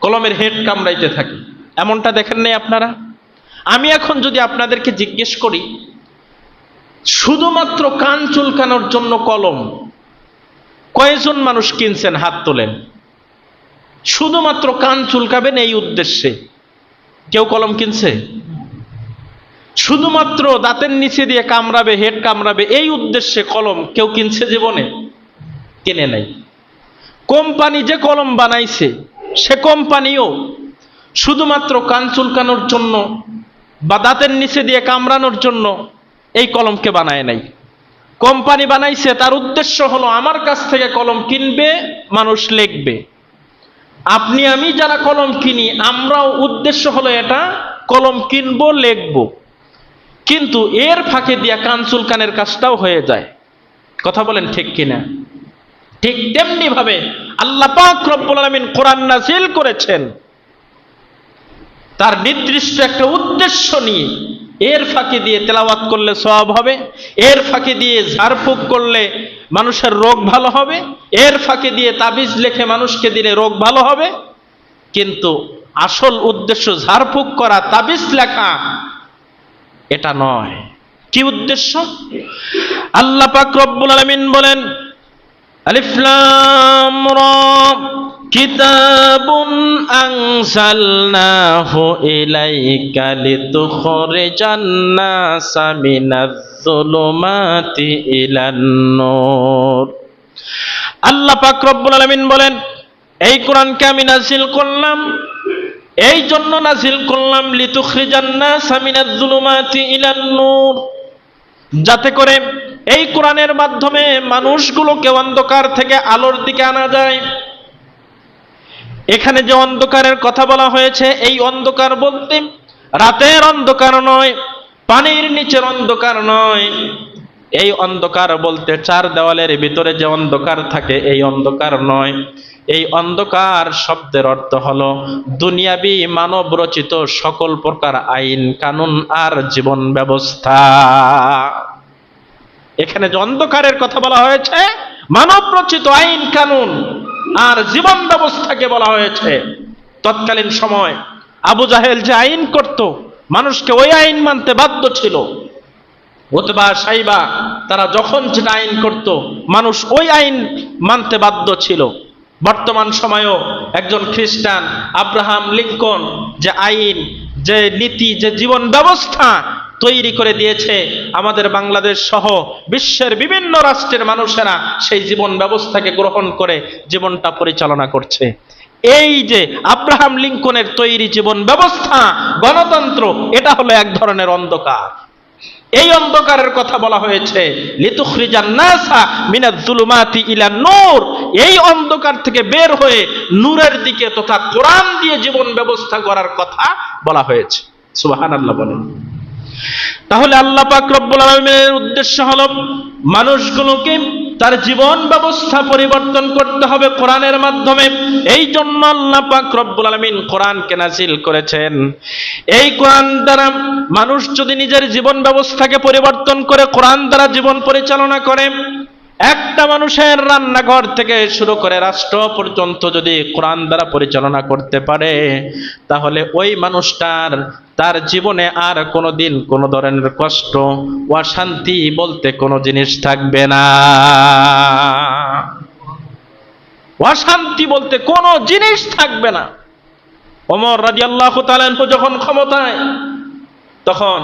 Speaker 1: কলমের হেড কামড়াইতে থাকে। এমনটা দেখেন নাই আপনারা? আমি এখন যদি আপনাদেরকে জিজ্ঞেস করি শুধুমাত্র কান চুলকানোর জন্য কলম কয়জন মানুষ কিনছেন? হাত তোলেন। শুধুমাত্র কান চুলকাবেন এই উদ্দেশ্যে কেউ কলম কিনছে? শুধুমাত্র দাঁতের নিচে দিয়ে কামড়াবে, হেড কামড়াবে এই উদ্দেশ্যে কলম কেউ কিনছে জীবনে? কিনে নাই। কোম্পানি যে কলম বানাইছে সে কোম্পানিও শুধুমাত্র কান চুলকানোর জন্য বা দাঁতের নিচে দিয়ে কামড়ানোর জন্য এই কলমকে বানায় নাই। কোম্পানি বানাইছে তার উদ্দেশ্য হলো আমার কাছ থেকে কলম কিনবে, মানুষ লিখবে। আপনি আমি যারা কলম কিনি আমরাও উদ্দেশ্য হলো এটা, কলম কিনবো, লিখবো। কিন্তু এর ফাঁকে দিয়া কান চুলকানের কাজটাও হয়ে যায়। কথা বলেন ঠিক কিনা? ঠিক তেমনি ভাবে আল্লাহ পাক রব্বুল আলামিন কোরআন নাযিল করেছেন তার নির্দিষ্ট একটা উদ্দেশ্য নিয়ে। এর ফাঁকে দিয়ে তেলাওয়াত করলে সওয়াব হবে, এর ফাঁকে দিয়ে ঝাড়ফুঁক করলে মানুষের রোগ ভালো হবে, এর ফাঁকে দিয়ে তাবিজ লিখে মানুষকে দিলে রোগ ভালো হবে। কিন্তু আসল উদ্দেশ্য ঝাড়ফুঁক করা, তাবিজ লেখা এটা নয়। কি উদ্দেশ্য? আল্লাহ পাক রব্বুল আলামিন বলেন, আলিফ লাম রা কিতাবুন আনজালনাহু ইলাইকা লিতুখরিজান নাসা মিনাজ-যুলুমাতি ইলান নূর। আল্লাহ পাক রব্বুল আলামিন বলেন, এই কোরআনকে আমি নাযিল করলাম, এই জন্য নাযিল করলাম লিতুখরিজান নাসা মিনাজ-যুলুমাতি ইলান নূর, যাতে করে এই কোরআনের মাধ্যমে মানুষগুলোকে অন্ধকার থেকে আলোর দিকে আনা যায়। এখানে যে অন্ধকারের কথা বলা হয়েছে, এই অন্ধকার বলতে রাতের অন্ধকার নয়, পানির নিচের অন্ধকার নয়। এই অন্ধকার বলতে চার দেওয়ালের ভিতরে যে অন্ধকার থাকে এই অন্ধকার নয়। এই অন্ধকার শব্দের অর্থ হলো দুনিয়াবি মানব রচিত সকল প্রকার আইন কানুন আর জীবন ব্যবস্থা। এখানে যে অন্ধকারের কথা বলা হয়েছে মানব রচিত আইন কানুন আর জীবন ব্যবস্থাকে বলা হয়েছে। তৎকালীন সময় আবু জাহেল যে আইন করত মানুষকে ওই আইন মানতে বাধ্য ছিল। উতবা সাইবা তারা যখন যেটা আইন করত মানুষ ওই আইন মানতে বাধ্য ছিল। বর্তমান সময়েও একজন খ্রিস্টান আব্রাহাম লিঙ্কন যে আইন, যে নীতি, যে জীবন ব্যবস্থা তৈরি করে দিয়েছে, আমাদের বাংলাদেশ সহ বিশ্বের বিভিন্ন রাষ্ট্রের মানুষেরা সেই জীবন ব্যবস্থাকে গ্রহণ করে জীবনটা পরিচালনা করছে। এই যে আব্রাহাম লিঙ্কনের তৈরি জীবন ব্যবস্থা, গণতন্ত্র, এটা হলো এক ধরনের অন্ধকার। এই অন্ধকারের কথা বলা হয়েছে লিতুখরিজান নাসা মিনাজ-যুলুমাতি ইলান নূর। এই অন্ধকার থেকে বের হয়ে নূরের দিকে তথা কোরআন দিয়ে জীবন ব্যবস্থা করার কথা বলা হয়েছে। সুবহানাল্লাহ বলেন। তাহলে আল্লাহ পাক রব্বুল আলামিনের উদ্দেশ্য হলো মানুষগুলোকে তার জীবন ব্যবস্থা পরিবর্তন করতে হবে কোরআনের মাধ্যমে। এই জন্য আল্লাহ পাক রব্বুল আলামিন কোরআনকে নাযিল করেছেন। এই কোরআন দ্বারা মানুষ যদি নিজের জীবন ব্যবস্থাকে পরিবর্তন করে কোরআন দ্বারা জীবন পরিচালনা করে, একটা মানুষের রান্নাঘর থেকে শুরু করে রাষ্ট্র পর্যন্ত যদি কোরআন দ্বারা পরিচালনা করতে পারে, তাহলে ওই মানুষটার তার জীবনে আর কোনোদিন কোনো ধরনের কষ্ট, অশান্তি বলতে কোনো জিনিস থাকবে না। অশান্তি বলতে কোনো জিনিস থাকবে না। ওমর রাদিয়াল্লাহু তাআলা আনহু যখন ক্ষমতায়, তখন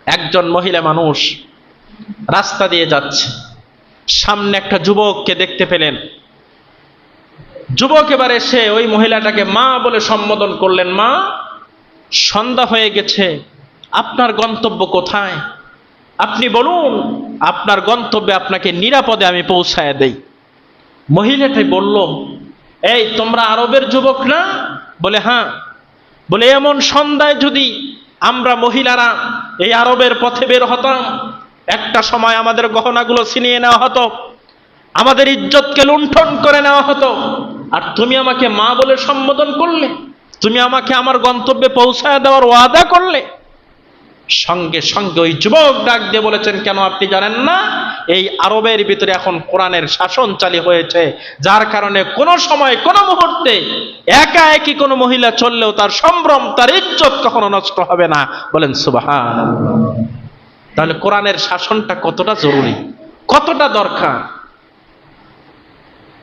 Speaker 1: একজন মহিলা মানুষ রাস্তা দিয়ে যাচ্ছে, সামনে একটা যুবককে দেখতে পেলেন। যুবক এবার এসে ওই মহিলাটাকে মা বলে সম্বোধন করলেন, মা, সন্ধ্যা হয়ে গেছে, আপনার গন্তব্য কোথায়? আপনি বলুন, আপনার গন্তব্যে আপনাকে নিরাপদে আমি পৌঁছায় দেই। মহিলাটাই বলল, এই তোমরা আরবের যুবক না? বলে হ্যাঁ। বলে এমন সন্ধ্যায় যদি আমরা মহিলারা এই আরবের পথে বের হতাম, একটা সময় আমাদের গহনাগুলো ছিনিয়ে নেওয়া হতো, আমাদের ইজ্জতকে লুণ্ঠন করে নেওয়া হতো, আর তুমি আমাকে মা বলে সম্বোধন করলে, তুমি আমাকে আমার গন্তব্যে পৌঁছায় দেওয়ার ওয়াদা করলে। সঙ্গে সঙ্গে ওই যুবক ডাক দিয়ে বলেছেন, কেন আপনি জানেন না এই আরবের ভিতরে এখন কোরআনের শাসন চালু হয়েছে, যার কারণে কোনো সময় কোনো মুহূর্তে একা একই কোনো মহিলা চললেও তার সম্ভ্রম, তার ইজ্জত কখনো নষ্ট হবে না। বলেন সুবহানাল্লাহ। তাহলে কোরআনের শাসনটা কতটা জরুরি, কতটা দরকার।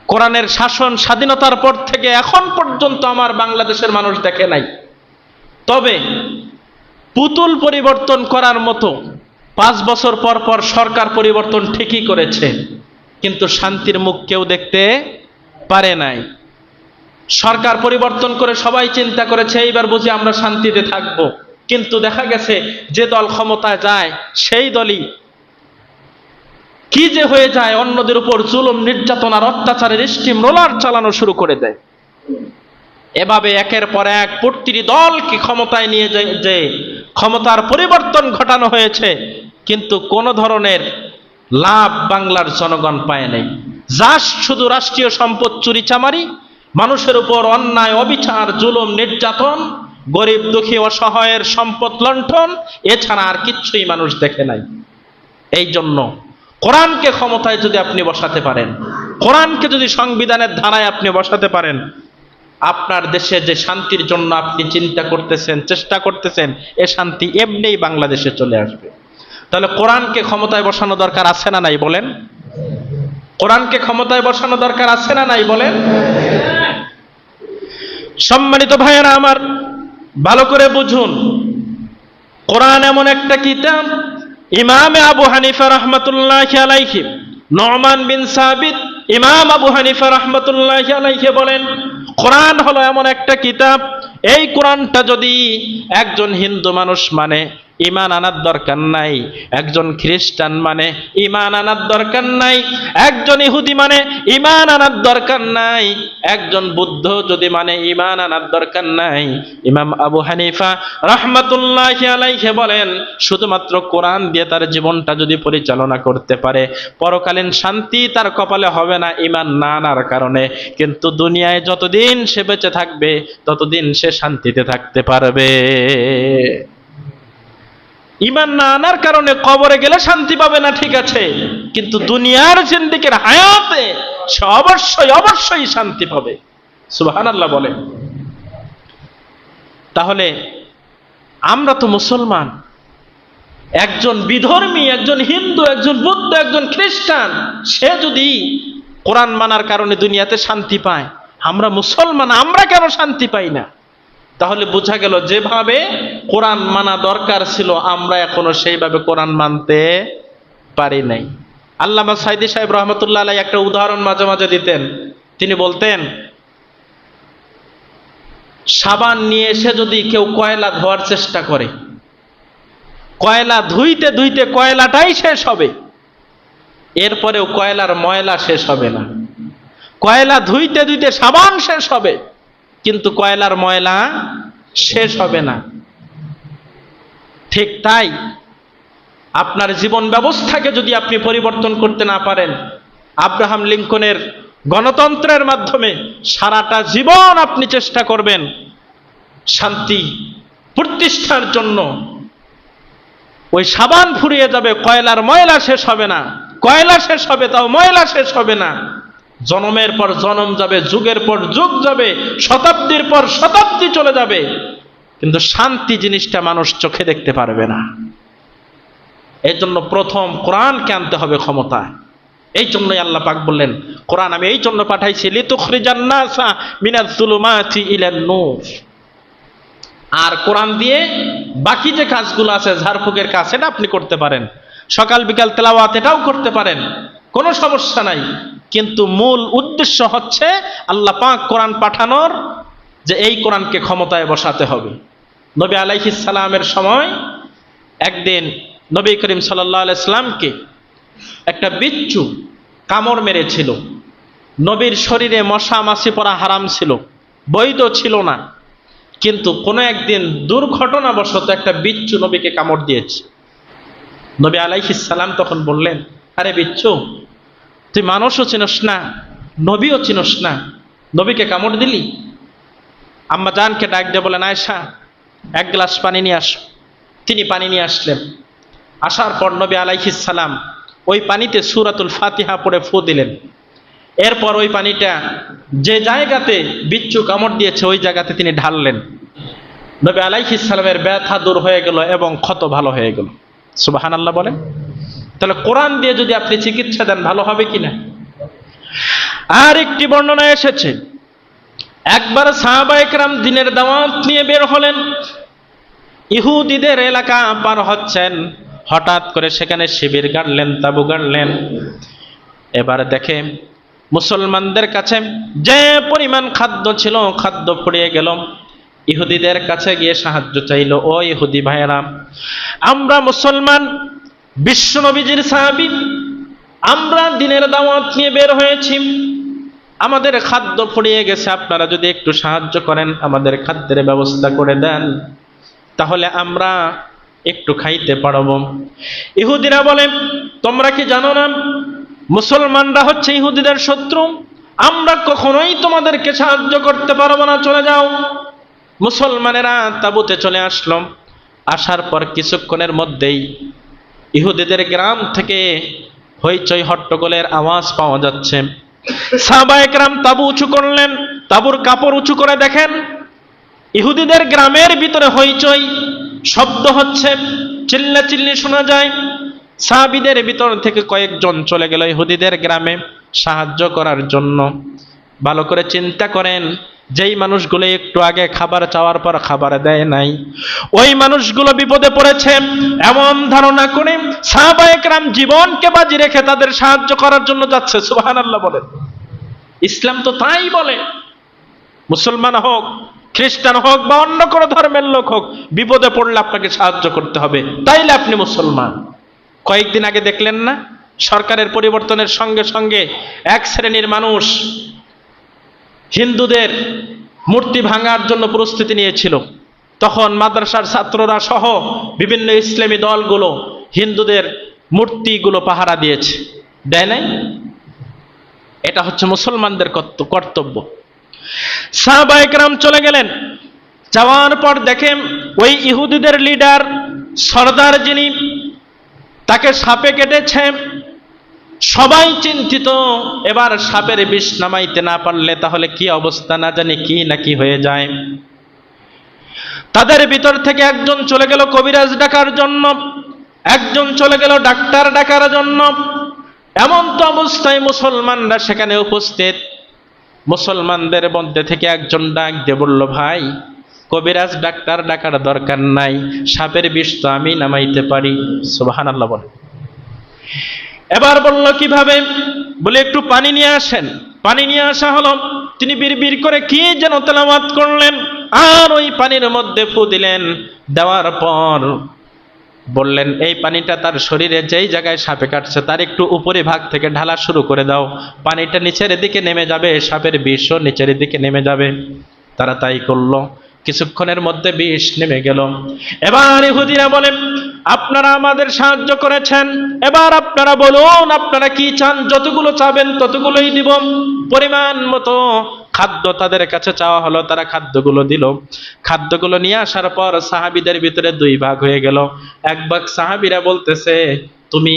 Speaker 1: কোরআনের শাসন স্বাধীনতার পর থেকে এখন পর্যন্ত আমার বাংলাদেশের মানুষ দেখে নাই। তবে পুতুল পরিবর্তন করার মতো 5 বছর পর পর সরকার পরিবর্তন ঠিকই করেছে, কিন্তু শান্তির মুখ কেউ দেখতে পারে নাই। সরকার পরিবর্তন করে সবাই চিন্তা করেছে এইবার বুঝি আমরা শান্তিতে থাকব, কিন্তু দেখা গেছে যে দল ক্ষমতায় যায় সেই দলই কি যে হয়ে যায়, অন্যদের উপর জুলুম, নির্যাতন আর অত্যাচারের স্টিম রোলার চালানো শুরু করে দেয়। এভাবে একের পর এক প্রতিটি দলকে ক্ষমতায় নিয়ে যে ক্ষমতার পরিবর্তন ঘটানো হয়েছে, কিন্তু কোনো ধরনের লাভ বাংলার জনগণ পায় নাই। জাস্ট শুধু রাষ্ট্রীয় সম্পদ চুরি চামারি, মানুষের উপর অন্যায়, অবিচার, জুলুম, নির্যাতন, গরিব দুঃখী অসহায়ের সম্পদ লণ্ঠন, এছাড়া আর কিচ্ছুই মানুষ দেখে নাই। এই জন্য কোরআনকে ক্ষমতায় যদি আপনি বসাতে পারেন, কোরআনকে যদি সংবিধানের ধারায় আপনি বসাতে পারেন, আপনার দেশে যে শান্তির জন্য আপনি চিন্তা করতেছেন, চেষ্টা করতেছেন, এ শান্তি এমনিই বাংলাদেশে চলে আসবে। তাহলে কোরআনকে ক্ষমতায় বসানো দরকার আছে না নাই বলেন? কোরআনকে ক্ষমতায় বসানো দরকার আছে না নাই বলেন? সম্মানিত ভাইয়েরা আমার, ভালো করে বুঝুন, কোরআন এমন একটা কিতাব, ইমামে আবু হানিফা রাহমাতুল্লাহি আলাইহি, নুমান বিন সাবিত ইমাম আবু হানিফা রাহমাতুল্লাহি আলাইহি বলেন, কোরআন হলো এমন একটা কিতাব, এই কোরআনটা যদি একজন হিন্দু মানুষ মানে ঈমান আনার দরকার নাই, একজন খ্রিস্টান মানে ঈমান আনার দরকার নাই, একজন ইহুদি মানে ঈমান আনার দরকার নাই, একজন বুদ্ধ যদি মানে ঈমান আনার দরকার নাই। ইমাম আবু হানিফা রাহমাতুল্লাহি আলাইহি বলেন, শুধুমাত্র কোরআন দিয়ে তার জীবনটা যদি পরিচালনা করতে পারে, পরকালীন শান্তি তার কপালে হবে না ঈমান না আনার কারণে, কিন্তু দুনিয়ায় যতদিন সে বেঁচে থাকবে ততদিন সে শান্তিতে থাকতে পারবে। ঈমান না আনার কারণে কবরে গেলে শান্তি পাবে না, ঠিক আছে, কিন্তু দুনিয়ার জিন্দেগির হায়াতে সে অবশ্যই অবশ্যই শান্তি পাবে। সুবহানাল্লাহ বলে। তাহলে আমরা তো মুসলমান, একজন বিধর্মী, একজন হিন্দু, একজন বুদ্ধ, একজন খ্রিস্টান, সে যদি কোরআন মানার কারণে দুনিয়াতে শান্তি পায়, আমরা মুসলমান আমরা কেন শান্তি পাই না? তাহলে বোঝা গেল যেভাবে কোরআন মানা দরকার ছিল আমরা এখনো সেইভাবে কোরআন মানতে পারি নাই। আল্লামা সাইদি সাহেব রহমতুল্লাহ আলাইহি একটা উদাহরণ মাঝে মাঝে দিতেন। তিনি বলতেন, সাবান নিয়ে এসে যদি কেউ কয়লা ধোয়ার চেষ্টা করে, কয়লা ধুইতে ধুইতে কয়লাটাই শেষ হবে, এরপরেও কয়লার ময়লা শেষ হবে না। কয়লা ধুইতে ধুইতে সাবান শেষ হবে, কিন্তু কয়লার ময়লা শেষ হবে না। ঠিক তাই আপনার জীবন ব্যবস্থাকে যদি আপনি পরিবর্তন করতে না পারেন, আব্রাহাম লিঙ্কনের গণতন্ত্রের মাধ্যমে সারাটা জীবন আপনি চেষ্টা করবেন শান্তি প্রতিষ্ঠার জন্য, ওই সাবান ফুরিয়ে যাবে, কয়লার ময়লা শেষ হবে না। কয়লা শেষ হবে তাও ময়লা শেষ হবে না। জনমের পর জনম যাবে, যুগের পর যুগ যাবে, শতাব্দীর পর শতাব্দী চলে যাবে, কিন্তু শান্তি জিনিসটা মানুষ চোখে দেখতে পারবে না। এই জন্য প্রথম কোরআনকে আনতে হবে ক্ষমতায়। এই জন্যই আল্লাহ পাক বললেন, কোরআন আমি এই জন্য পাঠাইছি লিতুখরিজান নাসা মিনাজ যুলুমাতি ইলান নূর। আর কোরআন দিয়ে বাকি যে কাজগুলো আছে, ঝাড়ফুঁকের কাজ, এটা আপনি করতে পারেন, সকাল বিকাল তেলাওয়াত এটাও করতে পারেন, কোনো সমস্যা নাই। কিন্তু মূল উদ্দেশ্য হচ্ছে আল্লাহ পাক কোরআন পাঠানোর, যে এই কোরআনকে ক্ষমতায় বসাতে হবে। নবী আলাইহিস সালামের সময় একদিন নবী করিম সাল্লাল্লাহু আলাইহি সাল্লামকে একটা বিচ্ছু কামড় মেরেছিল। নবীর শরীরে মশা মাছি পড়া হারাম ছিল, বৈধ ছিল না, কিন্তু কোনো একদিন দুর্ঘটনাবশত একটা বিচ্ছু নবীকে কামড় দিয়েছে। নবী আলাইহিস সালাম তখন বললেন, আরে বিচ্ছু, তুই মানুষও চিনস না, নবীও চিনস না, নবীকে কামড় দিলি? আম্মা জানকে ডাক দিয়ে বলেন, আয়েশা এক গ্লাস পানি নিয়ে আসো। তিনি পানি নিয়ে আসলেন। আসার পর নবী আলাইহিস সালাম ওই পানিতে সূরাতুল ফাতিহা পড়ে ফু দিলেন। এরপর ওই পানিটা যে জায়গাতে বিচ্ছু কামড় দিয়েছে ওই জায়গাতে তিনি ঢাললেন। নবী আলাইহিস সালামের ব্যথা দূর হয়ে গেল এবং ক্ষত ভালো হয়ে গেল। সুবহানাল্লাহ বলেন। তাহলে কোরআন দিয়ে যদি আপনি চিকিৎসা দেন, ভালো হবে কিনা? আর একটি বর্ণনা এসেছে, একবার সাহাবায়ে কেরাম দিনের দাওয়াত নিয়ে বের হলেন, ইহুদিদের এলাকা পার হচ্ছেন, হঠাৎ করে সেখানে শিবির গাড়লেন, তাবু গাড়লেন। এবার দেখে মুসলমানদের কাছে যে পরিমাণ খাদ্য ছিল, খাদ্য ফুরিয়ে গেল। ইহুদিদের কাছে গিয়ে সাহায্য চাইল, ও ইহুদি ভাইয়েরা, আমরা মুসলমান, বিশ্ব নবীজির সাহাবী, আমরা দিনের দাওয়াত নিয়ে বের হয়েছি, আমাদের খাদ্য ফুরিয়ে গেছে, আপনারা যদি একটু সাহায্য করেন, আমাদের খাদ্যের ব্যবস্থা করে দেন, তাহলে আমরা একটু খাইতে পারবো। ইহুদিরা বলে, তোমরা কি জানো না মুসলমানরা হচ্ছে ইহুদিদের শত্রু, আমরা কখনোই তোমাদেরকে সাহায্য করতে পারবো না, চলে যাও। মুসলমানেরা তাঁবুতে চলে আসলো। আসার পর কিছুক্ষণের মধ্যেই ইহুদিদের গ্রাম থেকে হইচই হট্টগোলের আওয়াজ পাওয়া যাচ্ছে। সাহাবায়ে কেরাম তাঁবু উঁচু করলেন, তাঁবুর কাপড় উঁচু করে দেখেন ইহুদিদের গ্রামের ভিতরে হইচই শব্দ হচ্ছে, চিল্লাচিল্লি শোনা যায়। সাহাবীদের ভিতর থেকে কয়েকজন চলে গেল ইহুদিদের গ্রামে সাহায্য করার জন্য। ভালো করে চিন্তা করেন, যেই মানুষগুলো একটু আগে খাবার চাওয়ার পর খাবার দেয় নাই, ওই মানুষগুলো বিপদে পড়েছে, এমন ধারণা করে সাহাবায়ে কেরাম জীবনকে বাজি রেখে তাদের সাহায্য করার জন্য যাচ্ছে। সুবহানাল্লাহ বলেন। ইসলাম তো তাই বলে, মুসলমান হোক, খ্রিস্টান হোক বা অন্য কোনো ধর্মের লোক হোক, বিপদে পড়লে আপনাকে সাহায্য করতে হবে, তাইলে আপনি মুসলমান। কয়েকদিন আগে দেখলেন না, সরকারের পরিবর্তনের সঙ্গে সঙ্গে এক শ্রেণীর মানুষ হিন্দুদের মূর্তি ভাঙার জন্য প্রস্তুতি নিয়েছিল। তখন মাদ্রাসার ছাত্ররা সহ বিভিন্ন ইসলামী দলগুলো হিন্দুদের মূর্তিগুলো পাহারা দিয়েছে, দেয় নাই? এটা হচ্ছে মুসলমানদের কর্তব্য। সাহাবায়ে কেরাম চলে গেলেন, যাওয়ার পর দেখেন ওই ইহুদিদের লিডার, সরদার যিনি, তাকে সাপে কেটেছে। সবাই চিন্তিত, এবার সাপের বিষ নামাইতে না পারলে তাহলে কি অবস্থা, না জানি কি না কি হয়ে যায়। তাদের ভিতর থেকে একজন চলে গেল কবিরাজ ডাকার জন্য, একজন চলে গেল ডাক্তার ডাকার জন্য। এমন তো অবস্থায় মুসলমানরা সেখানে উপস্থিত। মুসলমানদের মধ্যে থেকে একজন ডাক দিয়ে বলল, ভাই, কবিরাজ ডাক্তার ডাকার দরকার নাই, সাপের বিষ তো আমি নামাইতে পারি। সুবহানাল্লাহ বলে। এবার বলল কিভাবে? বলে একটু পানি নিয়ে আসেন। পানি নিয়ে আসা হলো। তিনি বিড়বিড় করে কি যেন তেলাওয়াত করলেন, আর ওই পানির মধ্যে ফু দিলেন। দেওয়ার পর বললেন, এই পানিটা তার শরীরে যেই জায়গায় সাপে কাটছে তার একটু উপরে ভাগ থেকে ঢালা শুরু করে দাও, পানিটা নিচের দিকে নেমে যাবে, সাপের বিষও নিচের দিকে নেমে যাবে। তারা তাই করলো। কিছুক্ষণের মধ্যে বিষ নেমে গেল। এবার ইহুদিরা বলেন, আপনারা আমাদের সাহায্য করেছেন, এবার আপনারা বলুন আপনারা কি চান, যতগুলো চাবেন ততগুলোই দিব। পরিমাণ মতো খাদ্য তাদের কাছে চাওয়া হলো, তারা খাদ্যগুলো দিল। খাদ্যগুলো নিয়ে আসার পর সাহাবীদের ভিতরে দুই ভাগ হয়ে গেল। এক ভাগ সাহাবীরা বলতেছে, তুমি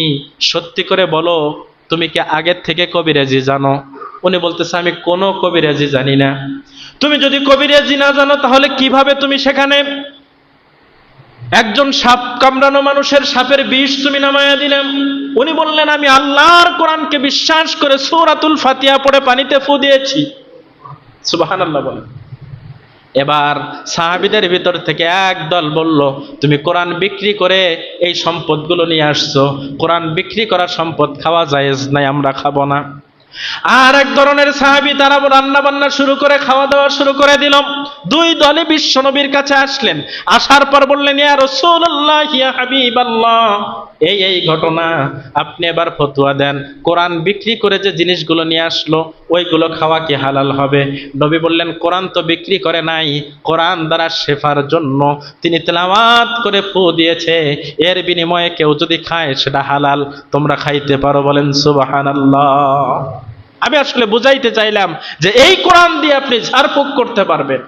Speaker 1: সত্যি করে বলো, তুমি কি আগের থেকে কবিরাজি জানো? উনি বলতেছে, আমি কোনো কবিরাজি জানি না। তুমি যদি কবিরাজি না জানো তাহলে কিভাবে তুমি সেখানে একজন সাপ কামড়ানো মানুষের সাপের বিষ তুমি নামায়া দিলাম? উনি বললেন, আমি আল্লাহর কোরআনকে বিশ্বাস করে সূরাতুল ফাতিহা পড়ে পানিতে ফু দিয়েছি। সুবহানাল্লাহ বলেন। এবার সাহাবীদের ভিতর থেকে একদল বলল, তুমি কোরআন বিক্রি করে এই সম্পদগুলো নিয়ে আসছো, কোরআন বিক্রি করা সম্পদ খাওয়া জায়েজ নাই, আমরা খাবো না। আর এক ধরনের সাহাবী তারা রান্না বান্না শুরু করে খাওয়া দাওয়া শুরু করে দিল। দুই দলে বিশ্ব নবীর কাছে আসলেন, আসার পর বললেন, ইয়া রাসূলুল্লাহ, ইয়া হাবিবাল্লাহ, এই ঘটনা, আপনি এবার ফতোয়া দেন, কোরআন বিক্রি করে যে জিনিসগুলো নিয়ে আসলো ওইগুলো খাওয়া কি হালাল হবে? নবী বললেন, কোরআন তো বিক্রি করে নাই, কোরআন দ্বারা শেফার জন্য তিনি তেলাওয়াত করে ফু দিয়েছে, এর বিনিময়ে কেউ যদি খায় সেটা হালাল, তোমরা খাইতে পারো। বলেন সুবহানাল্লাহ। আমি আসলে বুঝাইতে চাইলাম যে এই কোরআন দিয়ে আপনি ঝাড়ফুঁক করতে পারবেন,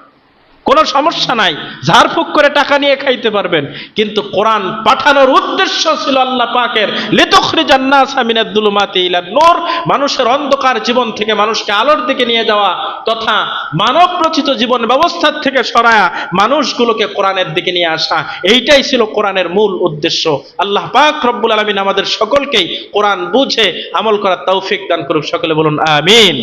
Speaker 1: কোনো সমস্যা নাই, ঝাড়ফুঁক করে টাকা নিয়ে খাইতে পারবেন, কিন্তু কোরআন পাঠানোর উদ্দেশ্য ছিল আল্লাহ পাকের, লিতুখরিজান নাসা মিনাদ যুলুমাতি ইলান নূর, মানুষের অন্ধকার জীবন থেকে মানুষকে আলোর দিকে নিয়ে যাওয়া, তথা মানব রচিত জীবন ব্যবস্থার থেকে সরায়া মানুষগুলোকে কোরআনের দিকে নিয়ে আসা, এইটাই ছিল কোরআনের মূল উদ্দেশ্য। আল্লাহ পাক রব্বুল আলামিন আমাদের সকলকেই কোরআন বুঝে আমল করার তৌফিক দান করুক। সকলে বলুন আমিন।